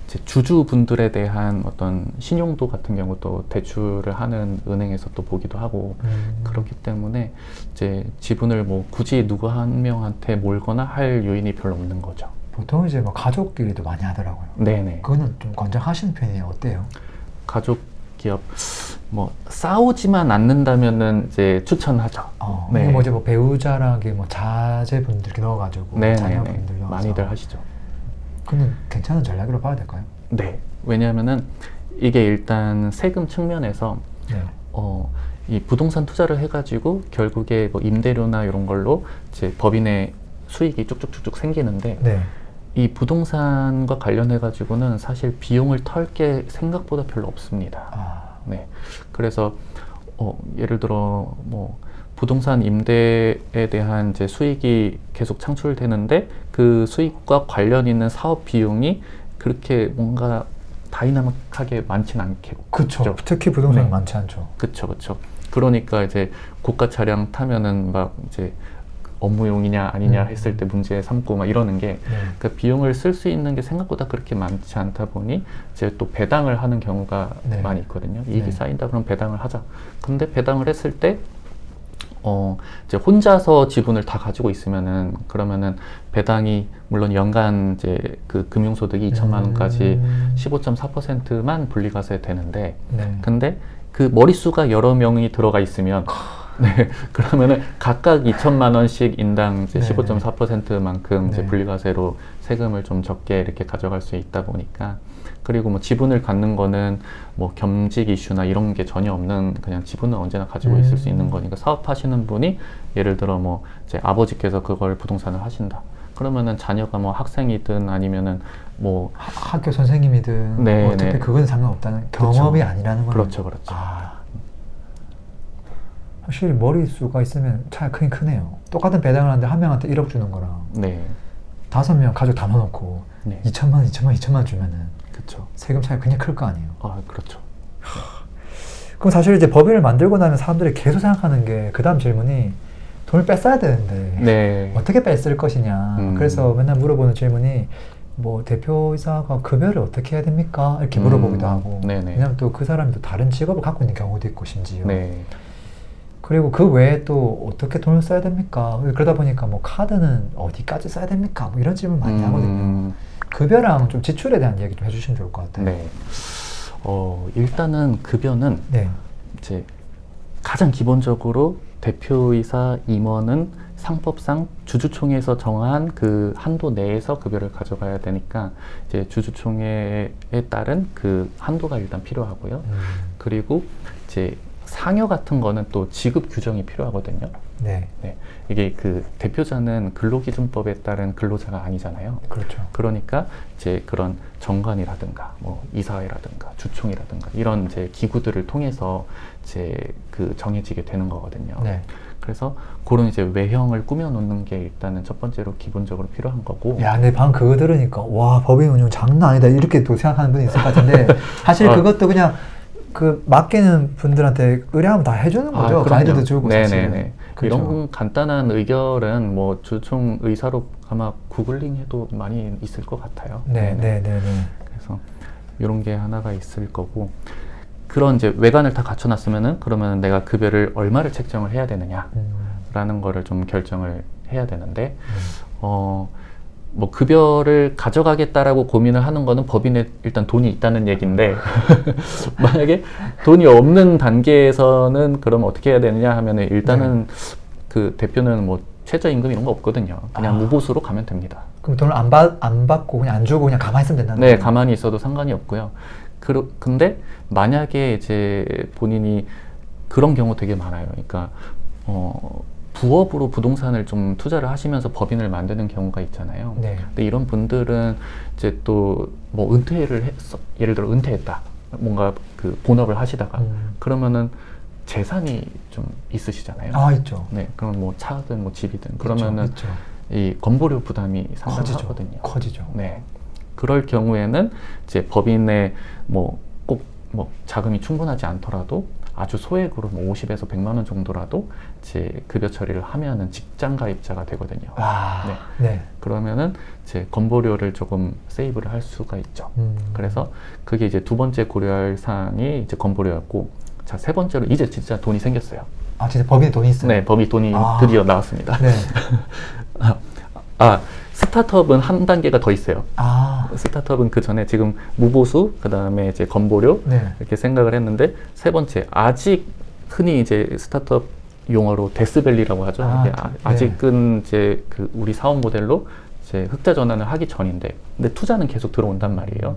이제 주주분들에 대한 어떤 신용도 같은 경우도 대출을 하는 은행에서 또 보기도 하고 그렇기 때문에 이제 지분을 뭐 굳이 누구 한 명한테 몰거나 할 요인이 별로 없는 거죠. 보통 이제 뭐 가족끼리도 많이 하더라고요. 네네. 그거는 좀 권장하시는 편이에요. 어때요? 가족 기업 뭐 싸우지만 않는다면은 이제 추천하죠. 네. 뭐 이제 뭐 배우자랑 뭐 자제분들 이렇게 넣어가지고 자녀분들 넣어서 많이들 하시죠. 그는 괜찮은 전략으로 봐야 될까요? 네. 왜냐하면은 이게 일단 세금 측면에서 이 부동산 투자를 해가지고 결국에 뭐 임대료나 이런 걸로 이제 법인의 수익이 쭉쭉쭉쭉 생기는데 이 부동산과 관련해 가지고는 사실 비용을 털 게 생각보다 별로 없습니다. 네. 그래서 예를 들어 뭐 부동산 임대에 대한 이제 수익이 계속 창출되는데 그 수익과 관련 있는 사업 비용이 그렇게 뭔가 다이나믹하게 많지는 않겠죠. 그렇죠. 특히 부동산이 많지 않죠. 그렇죠. 그러니까 이제 고가 차량 타면은 막 이제 업무용이냐 아니냐 했을 때 문제 삼고 막 이러는 게 그 네. 비용을 쓸 수 있는 게 생각보다 그렇게 많지 않다 보니 이제 또 배당을 하는 경우가 네. 많이 있거든요. 이익이 네. 쌓인다 그럼 배당을 하자. 근데 배당을 했을 때 이제 혼자서 지분을 다 가지고 있으면은 그러면은 배당이 물론 연간 이제 그 금융소득이 2천만 원까지 15.4%만 분리과세 되는데 네. 근데 그 머릿수가 여러 명이 들어가 있으면 네, 그러면은 각각 2천만 원씩 인당 이제 네. 15.4%만큼 이제 네. 분리과세로 세금을 좀 적게 이렇게 가져갈 수 있다 보니까 그리고 뭐 지분을 갖는 거는 뭐 겸직 이슈나 이런 게 전혀 없는 그냥 지분은 언제나 가지고 있을 수 있는 거니까 사업하시는 분이 예를 들어 뭐 이제 아버지께서 그걸 부동산을 하신다. 그러면은 자녀가 뭐 학생이든 아니면은 뭐 학교 선생님이든 네, 어차피 네. 그건 상관없다는 경험이 그렇죠. 아니라는 거예요. 그렇죠, 그렇죠. 확실히 머릿수가 있으면 차이가 크긴 크네요. 똑같은 배당을 하는데 한 명한테 1억 주는 거랑 네, 5명 가족 다 넣어놓고 네, 2천만 주면은 그렇죠. 세금 차이가 굉장히 클 거 아니에요. 그렇죠. 그럼 사실 이제 법인을 만들고 나면 사람들이 계속 생각하는 게 그 다음 질문이 돈을 뺐어야 되는데 네, 어떻게 뺐을 것이냐. 그래서 맨날 물어보는 질문이 뭐 대표이사가 급여를 어떻게 해야 됩니까? 이렇게 물어보기도 하고. 네네. 왜냐면 또 그 사람이 또 다른 직업을 갖고 있는 경우도 있고 심지어. 네, 그리고 그 외에 또 어떻게 돈을 써야 됩니까? 그러다 보니까 뭐 카드는 어디까지 써야 됩니까? 뭐 이런 질문 많이 하거든요. 급여랑 좀 지출에 대한 얘기 좀 해주시면 좋을 것 같아요. 네. 일단은 급여는 네. 이제 가장 기본적으로 대표이사 임원은 상법상 주주총회에서 정한 그 한도 내에서 급여를 가져가야 되니까 이제 주주총회에 따른 그 한도가 일단 필요하고요. 그리고 이제 상여 같은 거는 또 지급 규정이 필요하거든요. 네. 네. 이게 그 대표자는 근로기준법에 따른 근로자가 아니잖아요. 그렇죠. 그러니까 이제 그런 정관이라든가 뭐 이사회라든가 주총이라든가 이런 이제 기구들을 통해서 이제 그 정해지게 되는 거거든요. 네. 그래서 그런 이제 외형을 꾸며 놓는 게 일단은 첫 번째로 기본적으로 필요한 거고. 야, 근데 방금 그거 들으니까 와, 법인 운영 장난 아니다 이렇게 또 생각하는 분이 있을 것 같은데 사실 그것도 그냥 그 맡기는 분들한테 의뢰하면 다 해주는 거죠. 가이드도 주고 사실. 네네네. 그렇죠. 이런 간단한 의결은 뭐 주총 의사로 아마 구글링해도 많이 있을 것 같아요. 네. 그래서 이런 게 하나가 있을 거고 그런 이제 외관을 다 갖춰놨으면은 그러면 내가 급여를 얼마를 책정을 해야 되느냐라는 거를 좀 결정을 해야 되는데 뭐 급여를 가져가겠다라고 고민을 하는 거는 법인에 일단 돈이 있다는 얘기인데 만약에 돈이 없는 단계에서는 그럼 어떻게 해야 되느냐 하면은 일단은 그 대표는 뭐 최저임금 이런 거 없거든요. 그냥 무보수로 가면 됩니다. 그럼 돈을 안 받고 그냥 안 주고 그냥 가만히 있으면 된다는 네, 거예요? 가만히 있어도 상관이 없고요. 근데 만약에 이제 본인이 그런 경우 되게 많아요. 그러니까 부업으로 부동산을 좀 투자를 하시면서 법인을 만드는 경우가 있잖아요. 네. 근데 이런 분들은 이제 또 뭐 은퇴를 했어. 예를 들어 은퇴했다. 뭔가 그 본업을 하시다가 그러면은 재산이 좀 있으시잖아요. 아, 있죠. 네, 그럼 뭐 차든 뭐 집이든 그러면은 있죠. 이 건보료 부담이 상당하거든요. 커지죠. 네. 그럴 경우에는 이제 법인의 뭐 꼭 뭐 자금이 충분하지 않더라도 아주 소액으로 뭐 50에서 100만 원 정도라도 이제 급여 처리를 하면은 직장 가입자가 되거든요. 네. 네. 그러면은 이제 건보료를 조금 세이브를 할 수가 있죠. 그래서 그게 이제 두 번째 고려할 사항이 이제 건보료였고, 자, 세 번째로 이제 진짜 돈이 생겼어요. 아, 진짜 법인에 돈이 있어요? 네, 법인 돈이 드디어 나왔습니다. 네. 스타트업은 한 단계가 더 있어요. 스타트업은 그 전에 지금 무보수, 그 다음에 이제 건보료 네. 이렇게 생각을 했는데 세 번째 아직 흔히 이제 스타트업 용어로 데스밸리라고 하죠. 이게 아직은 이제 그 우리 사업 모델로 이제 흑자 전환을 하기 전인데, 근데 투자는 계속 들어온단 말이에요.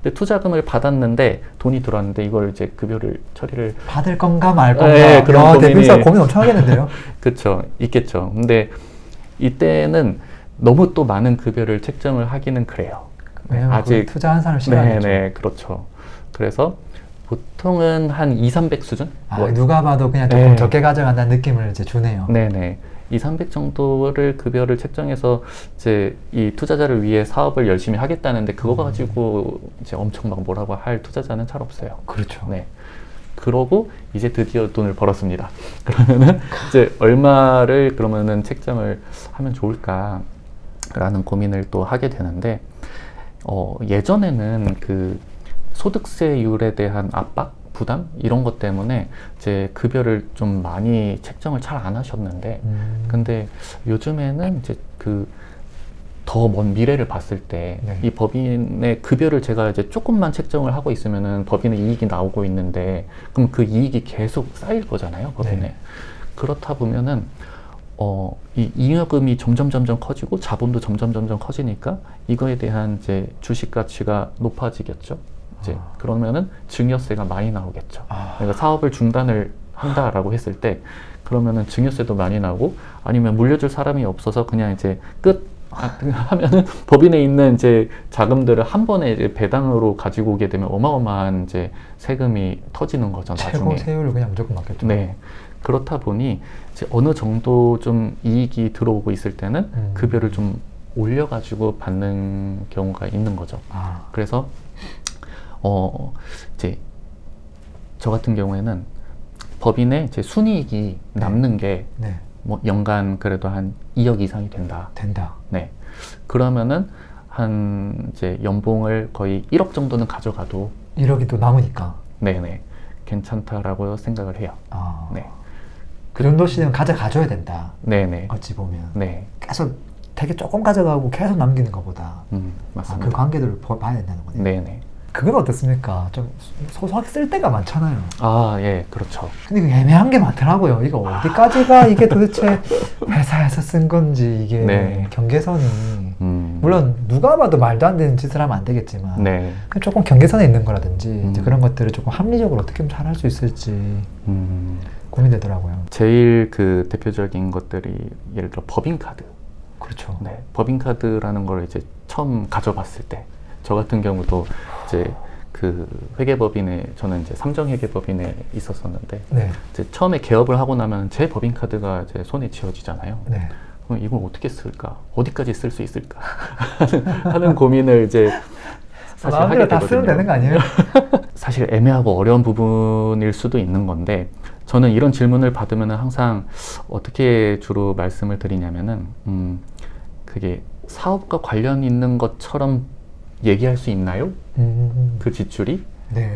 근데 투자금을 받았는데 돈이 들어왔는데 이걸 이제 급여를 처리를 받을 건가 말 건가. 네, 그런 고민이 대표이사 고민 엄청 하겠는데요. 그렇죠, 있겠죠. 근데 이때는 너무 또 많은 급여를 책정을 하기는 그래요. 아직 투자한 사람 싫어하겠죠. 네, 그렇죠. 그래서 보통은 한 200, 300 수준? 누가 봐도 그냥 조금 적게 가져간다는 느낌을 이제 주네요. 네네. 200, 300 정도를 급여를 책정해서 이제 이 투자자를 위해 사업을 열심히 하겠다는데 그거 가지고 이제 엄청 막 뭐라고 할 투자자는 잘 없어요. 그렇죠. 네. 그러고 이제 드디어 돈을 벌었습니다. 그러면은 이제 얼마를 그러면은 책정을 하면 좋을까라는 고민을 또 하게 되는데, 예전에는 그 소득세율에 대한 압박, 부담 이런 것 때문에 이제 급여를 좀 많이 책정을 잘 안 하셨는데, 근데 요즘에는 이제 그 더 먼 미래를 봤을 때 이 법인의 급여를 제가 이제 조금만 책정을 하고 있으면은 법인의 이익이 나오고 있는데, 그럼 그 이익이 계속 쌓일 거잖아요, 법인에. 그렇다 보면은 이 잉여금이 점점 커지고 자본도 점점 커지니까 이거에 대한 이제 주식 가치가 높아지겠죠. 이제 그러면은 증여세가 많이 나오겠죠. 내가 사업을 중단을 한다라고 했을 때 그러면은 증여세도 많이 나고, 아니면 물려줄 사람이 없어서 그냥 이제 끝 하면은 법인에 있는 이제 자금들을 한 번에 이제 배당으로 가지고 오게 되면 어마어마한 이제 세금이 터지는 거죠, 나중에. 최고 세율을 그냥 무조건 받겠죠. 네. 그렇다 보니 이제 어느 정도 좀 이익이 들어오고 있을 때는 급여를 좀 올려가지고 받는 경우가 있는 거죠. 그래서 이제 저 같은 경우에는 법인의 이제 순이익이 남는 게 뭐 연간 그래도 한 2억 이상이 된다. 네. 그러면은 한 이제 연봉을 거의 1억 정도는 가져가도 1억이 또 남으니까. 네네. 괜찮다라고 생각을 해요. 네. 그 정도씩은 가져가줘야 된다. 네네. 어찌 보면. 네. 계속 되게 조금 가져가고 계속 남기는 것보다. 맞습니다. 그 관계들을 봐야 된다는 거네요. 네네. 그건 어떻습니까? 좀 소소하게 쓸 때가 많잖아요. 예, 그렇죠. 근데 그 애매한 게 많더라고요. 이거 어디까지가 이게 도대체 회사에서 쓴 건지, 이게 경계선이. 물론 누가 봐도 말도 안 되는 짓을 하면 안 되겠지만 조금 경계선에 있는 거라든지 이제 그런 것들을 조금 합리적으로 어떻게 하면 잘 할 수 있을지 고민되더라고요. 제일 그 대표적인 것들이 예를 들어 법인카드. 그렇죠. 네, 법인카드라는 걸 이제 처음 가져봤을 때, 저 같은 경우도 이제 그 회계법인에, 저는 이제 삼성회계법인에 있었었는데, 이제 처음에 개업을 하고 나면 제 법인카드가 제 손에 쥐어지잖아요. 그럼 이걸 어떻게 쓸까? 어디까지 쓸 수 있을까? 하는 고민을 이제 사실 하게 되거든요. 다 쓰면 되는 거 아니에요? 사실 애매하고 어려운 부분일 수도 있는 건데, 저는 이런 질문을 받으면 항상 어떻게 주로 말씀을 드리냐면은, 그게 사업과 관련 있는 것처럼 얘기할 수 있나요? 그 지출이?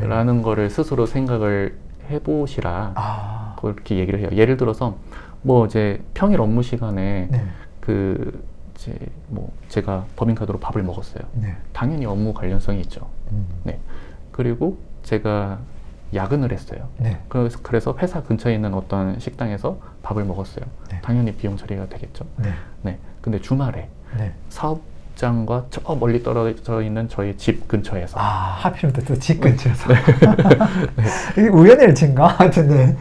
라는 거를 스스로 생각을 해보시라. 그렇게 얘기를 해요. 예를 들어서 뭐 이제 평일 업무 시간에 그 이제 뭐 제가 법인카드로 밥을 먹었어요. 당연히 업무 관련성이 있죠. 그리고 제가 야근을 했어요. 그래서 회사 근처에 있는 어떤 식당에서 밥을 먹었어요. 당연히 비용 처리가 되겠죠. 근데 주말에 사업장과 저 멀리 떨어져 있는 저희 집 근처에서. 하필이면 또 집 근처에서. 이게 우연의 일치인가? 하여튼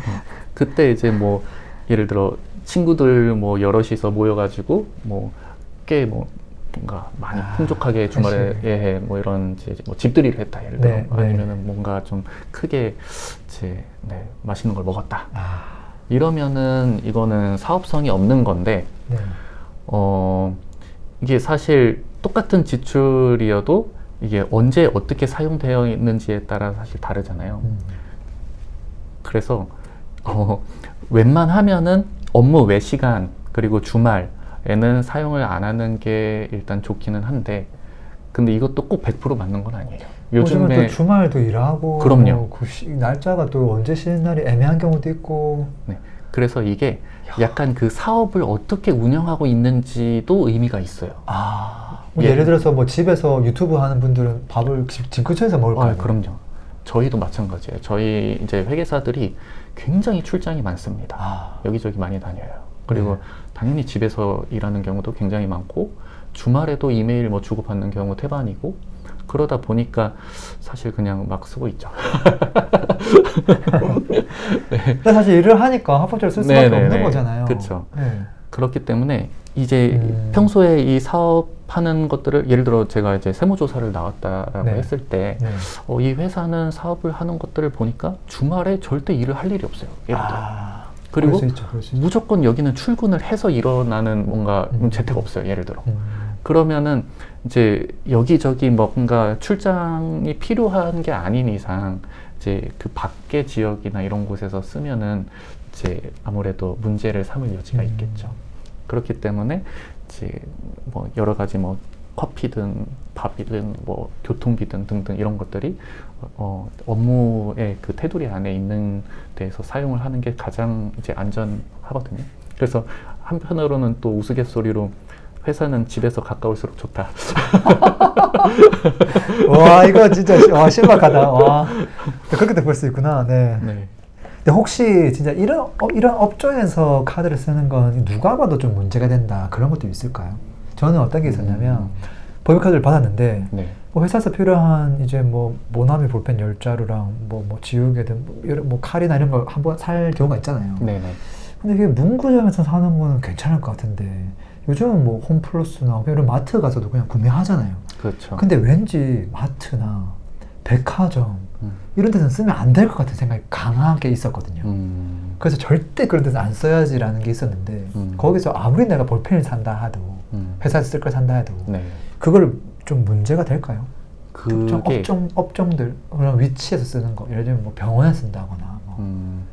그때 이제 뭐 예를 들어 친구들 뭐 여럿이서 모여가지고 뭐 꽤 뭐 뭔가 많이 풍족하게 주말에 뭐 이런 이제 뭐 집들이를 했다, 예를 들어. 아니면은 뭔가 좀 크게 이제 맛있는 걸 먹었다. 이러면은 이거는 사업성이 없는 건데, 이게 사실 똑같은 지출이어도 이게 언제 어떻게 사용되어 있는지에 따라 사실 다르잖아요. 그래서 웬만하면은 업무 외 시간 그리고 주말에는 사용을 안 하는 게 일단 좋기는 한데, 근데 이것도 꼭 100% 맞는 건 아니에요. 요즘은 또 주말도 일하고, 그럼요. 날짜가 또 언제 쉬는 날이 애매한 경우도 있고. 그래서 이게 약간 그 사업을 어떻게 운영하고 있는지도 의미가 있어요. 예를 들어서 뭐 집에서 유튜브 하는 분들은 밥을 집 근처에서 먹을까요? 그럼요. 저희도 마찬가지예요. 저희 이제 회계사들이 굉장히 출장이 많습니다. 여기저기 많이 다녀요. 그리고 당연히 집에서 일하는 경우도 굉장히 많고, 주말에도 이메일 뭐 주고받는 경우 태반이고, 그러다 보니까 사실 그냥 막 쓰고 있죠. 근데 사실 일을 하니까 합법적으로 쓸 수밖에 없는 거잖아요. 그렇죠. 그렇기 때문에 이제 평소에 이 사업하는 것들을, 예를 들어 제가 이제 세무조사를 나왔다라고 했을 때, 이 회사는 사업을 하는 것들을 보니까 주말에 절대 일을 할 일이 없어요, 예를 들어. 그리고 그럴 수 있죠. 무조건 여기는 출근을 해서 일어나는 뭔가 재태가 없어요, 예를 들어. 그러면은 이제 여기저기 뭔가 출장이 필요한 게 아닌 이상 이제 그 밖의 지역이나 이런 곳에서 쓰면은 이제 아무래도 문제를 삼을 여지가 있겠죠. 그렇기 때문에 이제 뭐 여러 가지 뭐 커피든 밥이든 뭐 교통비든 등등 이런 것들이 업무의 그 테두리 안에 있는 데에서 사용을 하는 게 가장 이제 안전하거든요. 그래서 한편으로는 또 우스갯소리로 회사는 집에서 가까울수록 좋다. 와, 이거 진짜 와, 신박하다. 와, 그렇게도 볼 수 있구나. 네. 네. 근데 혹시 진짜 이런 업종에서 카드를 쓰는 건 누가 봐도 좀 문제가 된다 그런 것도 있을까요? 저는 어떤 게 있었냐면 법인카드를 받았는데 네. 뭐 회사에서 필요한 이제 뭐 모나미 볼펜 10자루랑 뭐 지우개든 뭐 칼이나 이런 걸 한번 살 경우가 있잖아요. 네네. 근데 이게 문구점에서 사는 거는 괜찮을 것 같은데 요즘은 뭐 홈플러스나 이런 마트 가서도 그냥 구매하잖아요. 그렇죠. 근데 왠지 마트나 백화점 이런 데서는 쓰면 안 될 것 같은 생각이 강하게 있었거든요. 그래서 절대 그런 데서 안 써야지라는 게 있었는데 거기서 아무리 내가 볼펜을 산다 하도 회사에서 쓸 걸 산다 해도 네. 그걸 좀 문제가 될까요? 그게 업종들 그런 위치에서 쓰는 거 예를 들면 뭐 병원에 쓴다거나 뭐.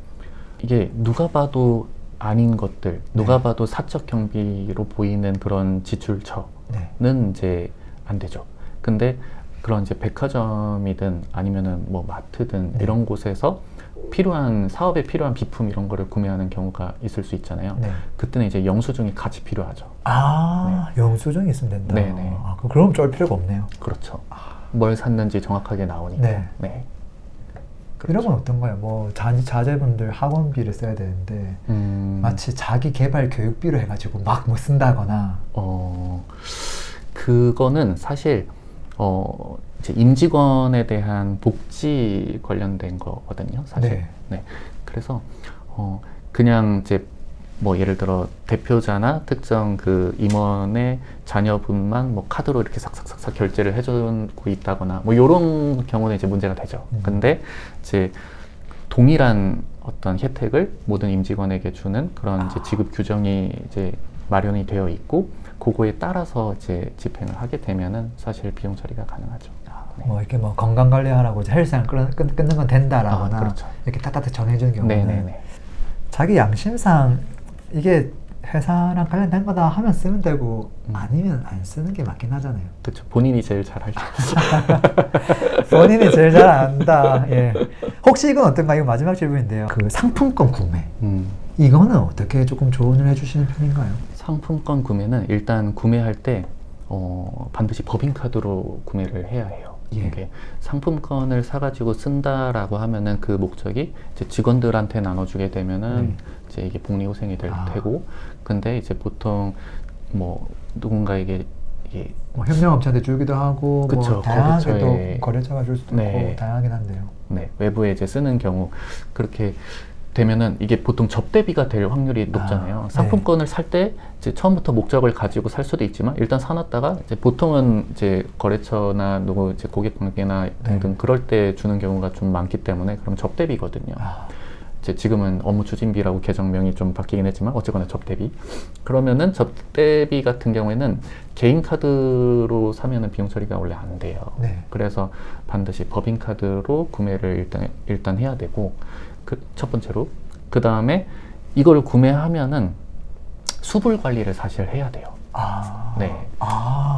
이게 누가 봐도 아닌 것들, 누가 네. 봐도 사적 경비로 보이는 그런 지출처는 네. 이제 안 되죠. 근데 그런 이제 백화점이든 아니면은 뭐 마트든 네. 이런 곳에서 필요한 사업에 필요한 비품 이런 거를 구매하는 경우가 있을 수 있잖아요. 네. 그때는 이제 영수증이 같이 필요하죠. 아, 영수증이 있으면 된다. 네네. 아, 그럼 쫄 필요가 없네요. 그렇죠. 뭘 샀는지 정확하게 나오니까. 네. 네. 이런 건 어떤가요? 뭐 자제분들 학원비를 써야 되는데 마치 자기 개발 교육비로 해가지고 막 뭐 쓴다거나. 그거는 사실 이제 임직원에 대한 복지 관련된 거거든요, 사실. 네. 네. 그래서 그냥 이제 뭐 예를 들어 대표자나 특정 그 임원의 자녀분만 뭐 카드로 이렇게 싹싹싹 결제를 해주고 있다거나 뭐 이런 경우는 이제 문제가 되죠. 근데 이제 동일한 어떤 혜택을 모든 임직원에게 주는 그런 이제 지급 규정이 이제 마련이 되어 있고 그거에 따라서 이제 집행을 하게 되면은 사실 비용 처리가 가능하죠. 네. 뭐 이렇게 뭐 건강 관리하라고 이제 헬스장 끊는 건 된다라거나 그렇죠. 이렇게 따뜻하게 정해주는 경우는 네네네. 자기 양심상 이게 회사랑 관련된 거다 하면 쓰면 되고 아니면 안 쓰는 게 맞긴 하잖아요. 그렇죠. 본인이 제일 잘 알죠. 본인이 제일 잘 안다. 예. 혹시 이건 어떤가? 이거 마지막 질문인데요. 그 상품권 구매. 이거는 어떻게 조금 조언을 해주시는 편인가요? 상품권 구매는 일단 구매할 때 반드시 법인카드로 구매를 해야 해요. 예. 이게 상품권을 사가지고 쓴다라고 하면은 그 목적이 이제 직원들한테 나눠주게 되면은 이제 이게 복리후생이 될 테고, 근데 이제 보통 뭐 누군가에게 이게 뭐 협력업체한테 주기도 하고, 그쵸, 뭐 다양하게 또 거래처에 거래처가 줄 수도 네. 있고 다양하긴 한데요. 네, 외부에 이제 쓰는 경우 그렇게 되면은 이게 보통 접대비가 될 확률이 높잖아요. 상품권을 살 때 이제 처음부터 목적을 가지고 살 수도 있지만 일단 사놨다가 이제 보통은 이제 거래처나 누구 이제 고객 관계나 등등 그럴 때 주는 경우가 좀 많기 때문에 그럼 접대비거든요. 이제 지금은 업무 추진비라고 계정명이 좀 바뀌긴 했지만 어쨌거나 접대비. 그러면은 접대비 같은 경우에는 개인 카드로 사면은 비용 처리가 원래 안 돼요. 네. 그래서 반드시 법인 카드로 구매를 일단 해야 되고. 그 첫 번째로 그 다음에 이걸 구매하면은 수불 관리를 사실 해야 돼요. 네.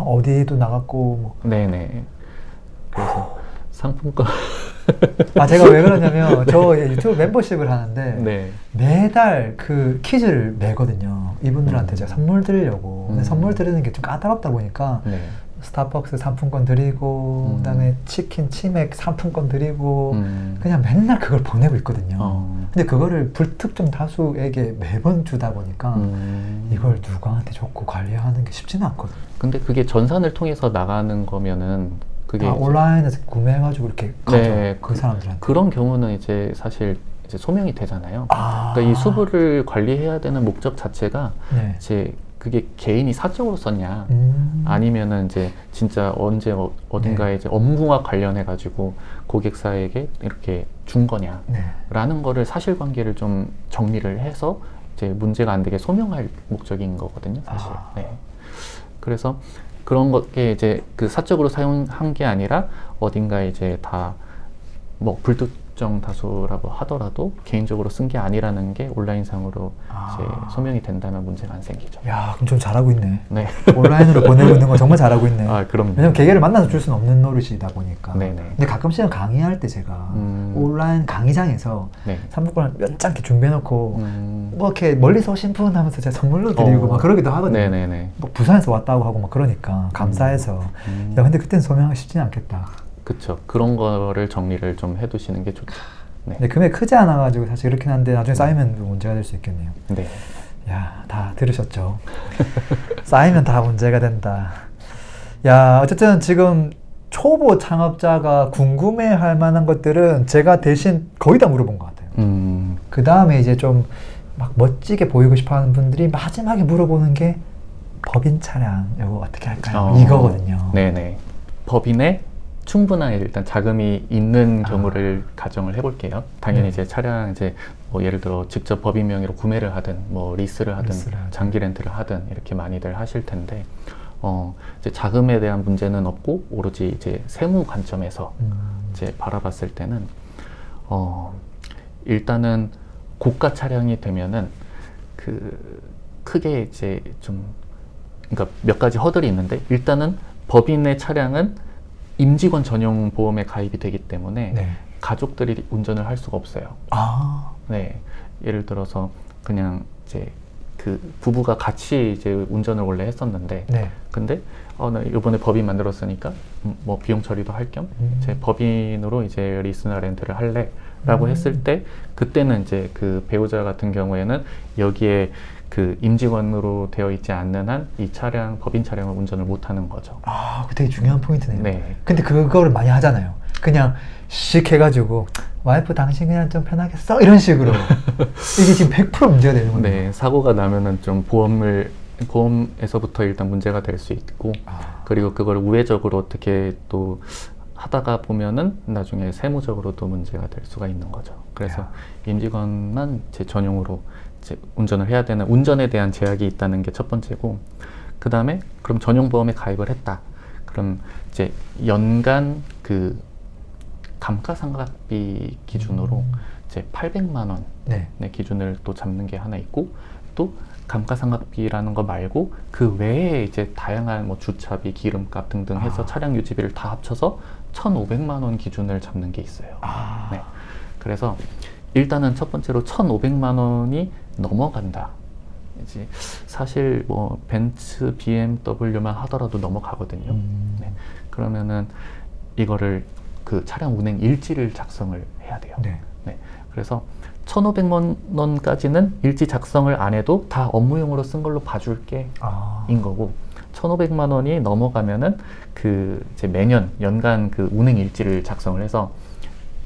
어디도 나갔고 뭐. 네네. 그래서 상품권. 제가 왜 그러냐면 저 유튜브 멤버십을 하는데 네. 매달 그 퀴즈를 내거든요. 이분들한테 제가 선물 드리려고. 근데 선물 드리는 게 좀 까다롭다 보니까 네. 스타벅스 상품권 드리고 그다음에 치킨 치맥 상품권 드리고 그냥 맨날 그걸 보내고 있거든요. 근데 그거를 불특정 다수에게 매번 주다 보니까 이걸 누구한테 줬고 관리하는 게 쉽지는 않거든요. 근데 그게 전산을 통해서 나가는 거면은 그게 온라인에서 구매해가지고 이렇게 가죠. 네, 그 사람들한테. 그런 경우는 이제 사실 이제 소명이 되잖아요. 그러니까 이 수불을 관리해야 되는 목적 자체가 네. 이제 그게 개인이 사적으로 썼냐 아니면은 이제 진짜 언제 어딘가에 이제 업무와 관련해 가지고 고객사에게 이렇게 준 거냐라는 거를 사실관계를 좀 정리를 해서 이제 문제가 안 되게 소명할 목적인 거거든요, 사실. 네. 그래서 그런 것게 이제 그 사적으로 사용한 게 아니라 어딘가 이제 다 뭐 불특정 다수라고 하더라도 개인적으로 쓴 게 아니라는 게 온라인상으로 이제 소명이 된다면 문제가 안 생기죠. 야, 그럼 좀 잘하고 있네. 네. 온라인으로 보내고 있는 거 정말 잘하고 있네. 아, 그럼요. 왜냐면 개개를 만나서 줄 수는 없는 노릇이다 보니까. 네네. 근데 가끔씩은 강의할 때 제가 온라인 강의장에서 네. 삼부권을 몇 장 이렇게 준비해놓고 뭐 이렇게 멀리서 오신 분 하면서 제가 선물로 드리고 막 그러기도 하거든요. 네네네. 뭐 부산에서 왔다고 하고 막 그러니까 감사해서. 야, 근데 그때는 소명하기 쉽지는 않겠다. 그쵸. 그런 거를 정리를 좀 해두시는 게 좋죠. 네. 근데 금액 크지 않아가지고 사실 그렇긴 한데 나중에 쌓이면 문제가 될 수 있겠네요. 네. 야, 다 들으셨죠? 쌓이면 다 문제가 된다. 야, 어쨌든 지금 초보 창업자가 궁금해할 만한 것들은 제가 대신 거의 다 물어본 것 같아요. 그 다음에 이제 좀 막 멋지게 보이고 싶어하는 분들이 마지막에 물어보는 게 법인 차량 이거 어떻게 할까요? 이거거든요. 네네. 법인의 충분한 일단 자금이 있는 경우를 가정을 해볼게요. 당연히 이제 차량 이제 뭐 예를 들어 직접 법인 명의로 구매를 하든 뭐 리스를 하든 장기 렌트를 하든 이렇게 많이들 하실 텐데 이제 자금에 대한 문제는 없고 오로지 이제 세무 관점에서 이제 바라봤을 때는 일단은 고가 차량이 되면은 그 크게 이제 좀 그러니까 몇 가지 허들이 있는데 일단은 법인의 차량은 임직원 전용 보험에 가입이 되기 때문에 네. 가족들이 운전을 할 수가 없어요. 네, 예를 들어서 그냥 이제 그 부부가 같이 이제 운전을 원래 했었는데, 네. 근데 나 이번에 법인 만들었으니까 뭐 비용 처리도 할 겸 제 법인으로 이제 리스나 렌트를 할래라고 했을 때 그때는 이제 그 배우자 같은 경우에는 여기에 그 임직원으로 되어 있지 않는 한 이 차량, 법인 차량을 운전을 못 하는 거죠. 그거 되게 중요한 포인트네요. 네. 근데 그거를 많이 하잖아요. 그냥 씩 해가지고 와이프 당신 그냥 좀 편하게 써 이런 식으로 이게 지금 100% 문제가 되는 거예요. 네, 사고가 나면은 좀 보험에서부터 일단 문제가 될 수 있고 그리고 그걸 우회적으로 어떻게 또 하다가 보면은 나중에 세무적으로도 문제가 될 수가 있는 거죠. 그래서 임직원만 제 전용으로 이제 운전을 해야 되는 운전에 대한 제약이 있다는 게 첫 번째고, 그 다음에 그럼 전용 보험에 가입을 했다. 그럼 이제 연간 그 감가상각비 기준으로 이제 800만 원 네. 기준을 또 잡는 게 하나 있고, 또 감가상각비라는 거 말고 그 외에 이제 다양한 뭐 주차비, 기름값 등등 해서 차량 유지비를 다 합쳐서 1,500만 원 기준을 잡는 게 있어요. 네. 그래서 일단은 첫 번째로 1,500만 원이 넘어간다. 이제 사실 뭐 벤츠, BMW만 하더라도 넘어가거든요. 네. 그러면은 이거를 그 차량 운행 일지를 작성을 해야 돼요. 네. 네. 그래서 1,500만 원까지는 일지 작성을 안 해도 다 업무용으로 쓴 걸로 봐줄게 인 거고, 1,500만 원이 넘어가면은 그 이제 매년 연간 그 운행 일지를 작성을 해서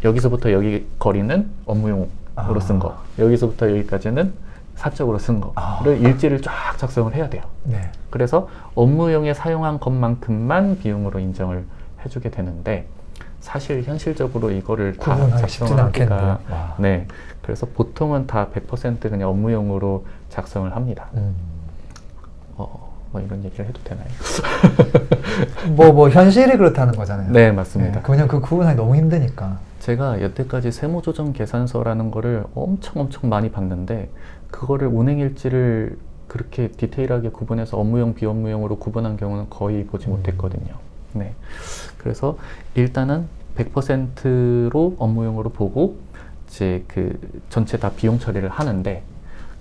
여기서부터 여기 거리는 업무용으로 쓴 거, 여기서부터 여기까지는 사적으로 쓴 거를 일지를 쫙 작성을 해야 돼요. 네. 그래서 업무용에 사용한 것만큼만 비용으로 인정을 해주게 되는데, 사실 현실적으로 이거를 다 작성을 하기가 네, 그래서 보통은 다 100% 그냥 업무용으로 작성을 합니다. 뭐 이런 얘기를 해도 되나요? 뭐 현실이 그렇다는 거잖아요. 네, 맞습니다. 네, 그냥 그 구분하기 너무 힘드니까. 제가 여태까지 세무조정 계산서라는 거를 엄청 많이 봤는데, 그거를 운행일지를 그렇게 디테일하게 구분해서 업무용, 비업무용으로 구분한 경우는 거의 보지 못했거든요. 네. 그래서 일단은 100%로 업무용으로 보고 이제 그 전체 다 비용 처리를 하는데,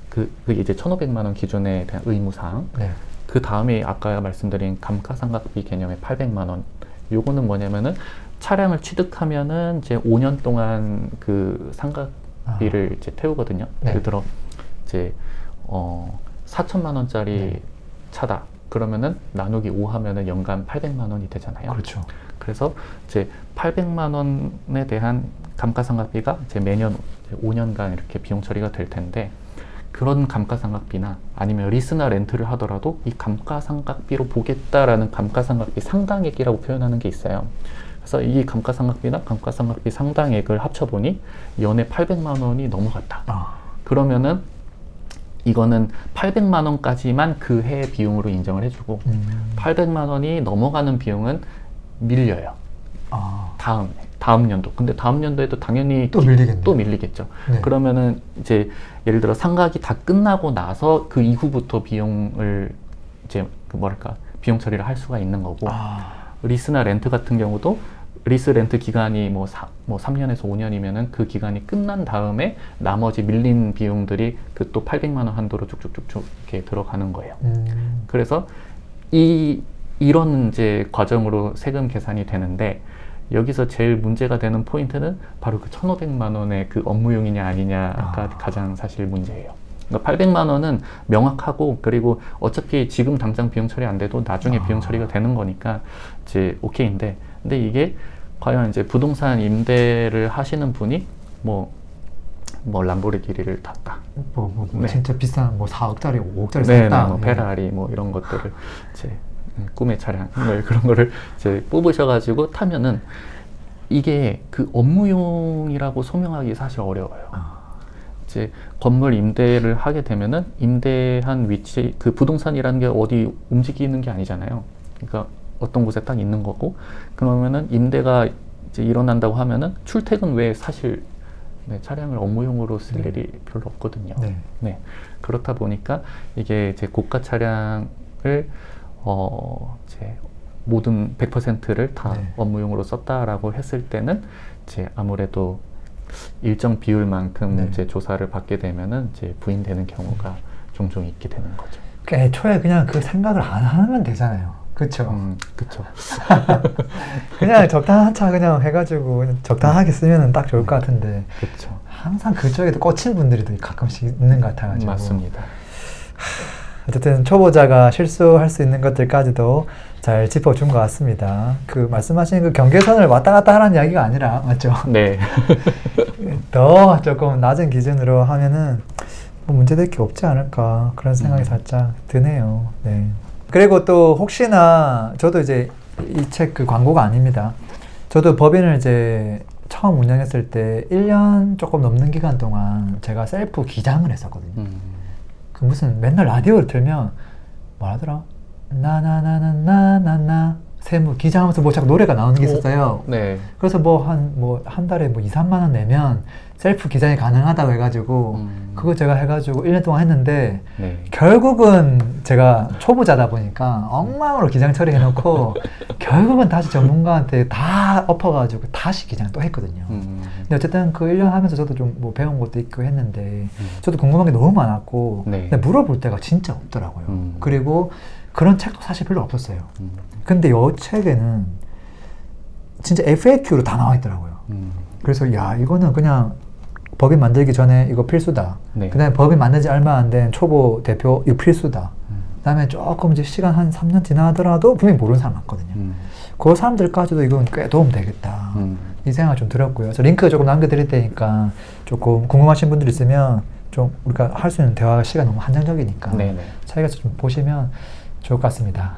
그게 이제 1,500만 원 기준에 대한 의무사항. 네. 그 다음에 아까 말씀드린 감가상각비 개념의 800만 원. 요거는 뭐냐면은 차량을 취득하면은 이제 5년 동안 그 상각비를 이제 태우거든요. 네. 예를 들어 이제 4천만 원짜리 차다. 그러면은 나누기 5 하면은 연간 800만 원이 되잖아요. 그렇죠. 그래서 이제 800만 원에 대한 감가상각비가 이제 매년 5년간 이렇게 비용 처리가 될 텐데, 그런 감가상각비나 아니면 리스나 렌트를 하더라도 이 감가상각비로 보겠다라는 감가상각비 상당액이라고 표현하는 게 있어요. 그래서 이 감가상각비나 감가상각비 상당액을 합쳐보니 연에 800만 원이 넘어갔다. 그러면은 이거는 800만 원까지만 그 해 비용으로 인정을 해주고 800만 원이 넘어가는 비용은 밀려요. 다음 연도. 근데 다음 연도에도 당연히 또 밀리겠죠. 네. 그러면은 이제 예를 들어 상각이 다 끝나고 나서 그 이후부터 비용을 이제 비용 처리를 할 수가 있는 거고 리스나 렌트 같은 경우도 리스 렌트 기간이 뭐 3년에서 5년이면은 그 기간이 끝난 다음에 나머지 밀린 비용들이 그 또 800만 원 한도로 쭉쭉쭉쭉 이렇게 들어가는 거예요. 그래서 이런 이제 과정으로 세금 계산이 되는데 여기서 제일 문제가 되는 포인트는 바로 그 1,500만 원의 그 업무용이냐 아니냐가 가장 사실 문제예요. 그러니까 800만 원은 명확하고 그리고 어차피 지금 당장 비용 처리 안 돼도 나중에 비용 처리가 되는 거니까 이제 오케이인데 근데 이게 과연 이제 부동산 임대를 하시는 분이 뭐 람보르기니를 탔다. 네. 진짜 비싼 4억짜리, 5억짜리 네, 샀다. 네, 페라리 이런 것들을 이제 꿈의 차량 그런 거를 이제 뽑으셔가지고 타면은 이게 그 업무용이라고 소명하기 사실 어려워요. 이제 건물 임대를 하게 되면은 임대한 위치 그 부동산이라는 게 어디 움직이는 게 아니잖아요. 그러니까 어떤 곳에 딱 있는 거고 그러면은 임대가 이제 일어난다고 하면은 출퇴근 외에 사실 차량을 업무용으로 쓸 일이 별로 없거든요. 네. 그렇다 보니까 이게 이제 고가 차량을 이제 모든 100%를 다 업무용으로 썼다라고 했을 때는 이제 아무래도 일정 비율만큼 이제 조사를 받게 되면은 이제 부인되는 경우가 종종 있게 되는 거죠. 애초에 그냥 그 생각을 안 하면 되잖아요. 그쵸? 그쵸. 그냥 적당한 차 그냥 해가지고 그냥 적당하게 쓰면 딱 좋을 것 같은데. 그쵸. 항상 그쪽에도 꽂힌 분들이 가끔씩 있는 것 같아가지고. 맞습니다. 어쨌든 초보자가 실수할 수 있는 것들까지도 잘 짚어준 것 같습니다. 그 말씀하신 그 경계선을 왔다 갔다 하라는 이야기가 아니라, 맞죠? 네. 더 조금 낮은 기준으로 하면은 뭐 문제될 게 없지 않을까 그런 생각이 살짝 드네요. 네. 그리고 또 혹시나 저도 이제 이 책 그 광고가 아닙니다. 저도 법인을 이제 처음 운영했을 때 1년 조금 넘는 기간 동안 제가 셀프 기장을 했었거든요. 그 무슨 맨날 라디오를 틀면 뭐라더라? 나나나나나나나 세무 기장하면서 뭐 자꾸 노래가 나오는 게 있었어요. 네. 그래서 한 달에 2, 3만 원 내면 셀프 기장이 가능하다고 해가지고 그거 제가 해가지고 1년 동안 했는데 결국은 제가 초보자다 보니까 엉망으로 기장 처리해놓고 결국은 다시 전문가한테 다 엎어가지고 다시 기장 또 했거든요. 근데 어쨌든 그 1년 하면서 저도 좀 뭐 배운 것도 있고 했는데 저도 궁금한 게 너무 많았고 근데 물어볼 데가 진짜 없더라고요. 그리고 그런 책도 사실 별로 없었어요. 근데 이 책에는 진짜 FAQ로 다 나와 있더라고요. 그래서 야 이거는 그냥 법인 만들기 전에 이거 필수다. 그 다음에 법인 만든 지 얼마 안 된 초보 대표 이거 필수다. 그 다음에 조금 이제 시간 한 3년 지나더라도 분명히 모르는 사람 많거든요. 그 사람들까지도 이건 꽤 도움 되겠다. 이 생각 좀 들었고요. 그래서 링크 조금 남겨드릴 테니까 조금 궁금하신 분들 있으면 좀 우리가 할 수 있는 대화 시간 너무 한정적이니까 차이가 좀 보시면 좋을 것 같습니다.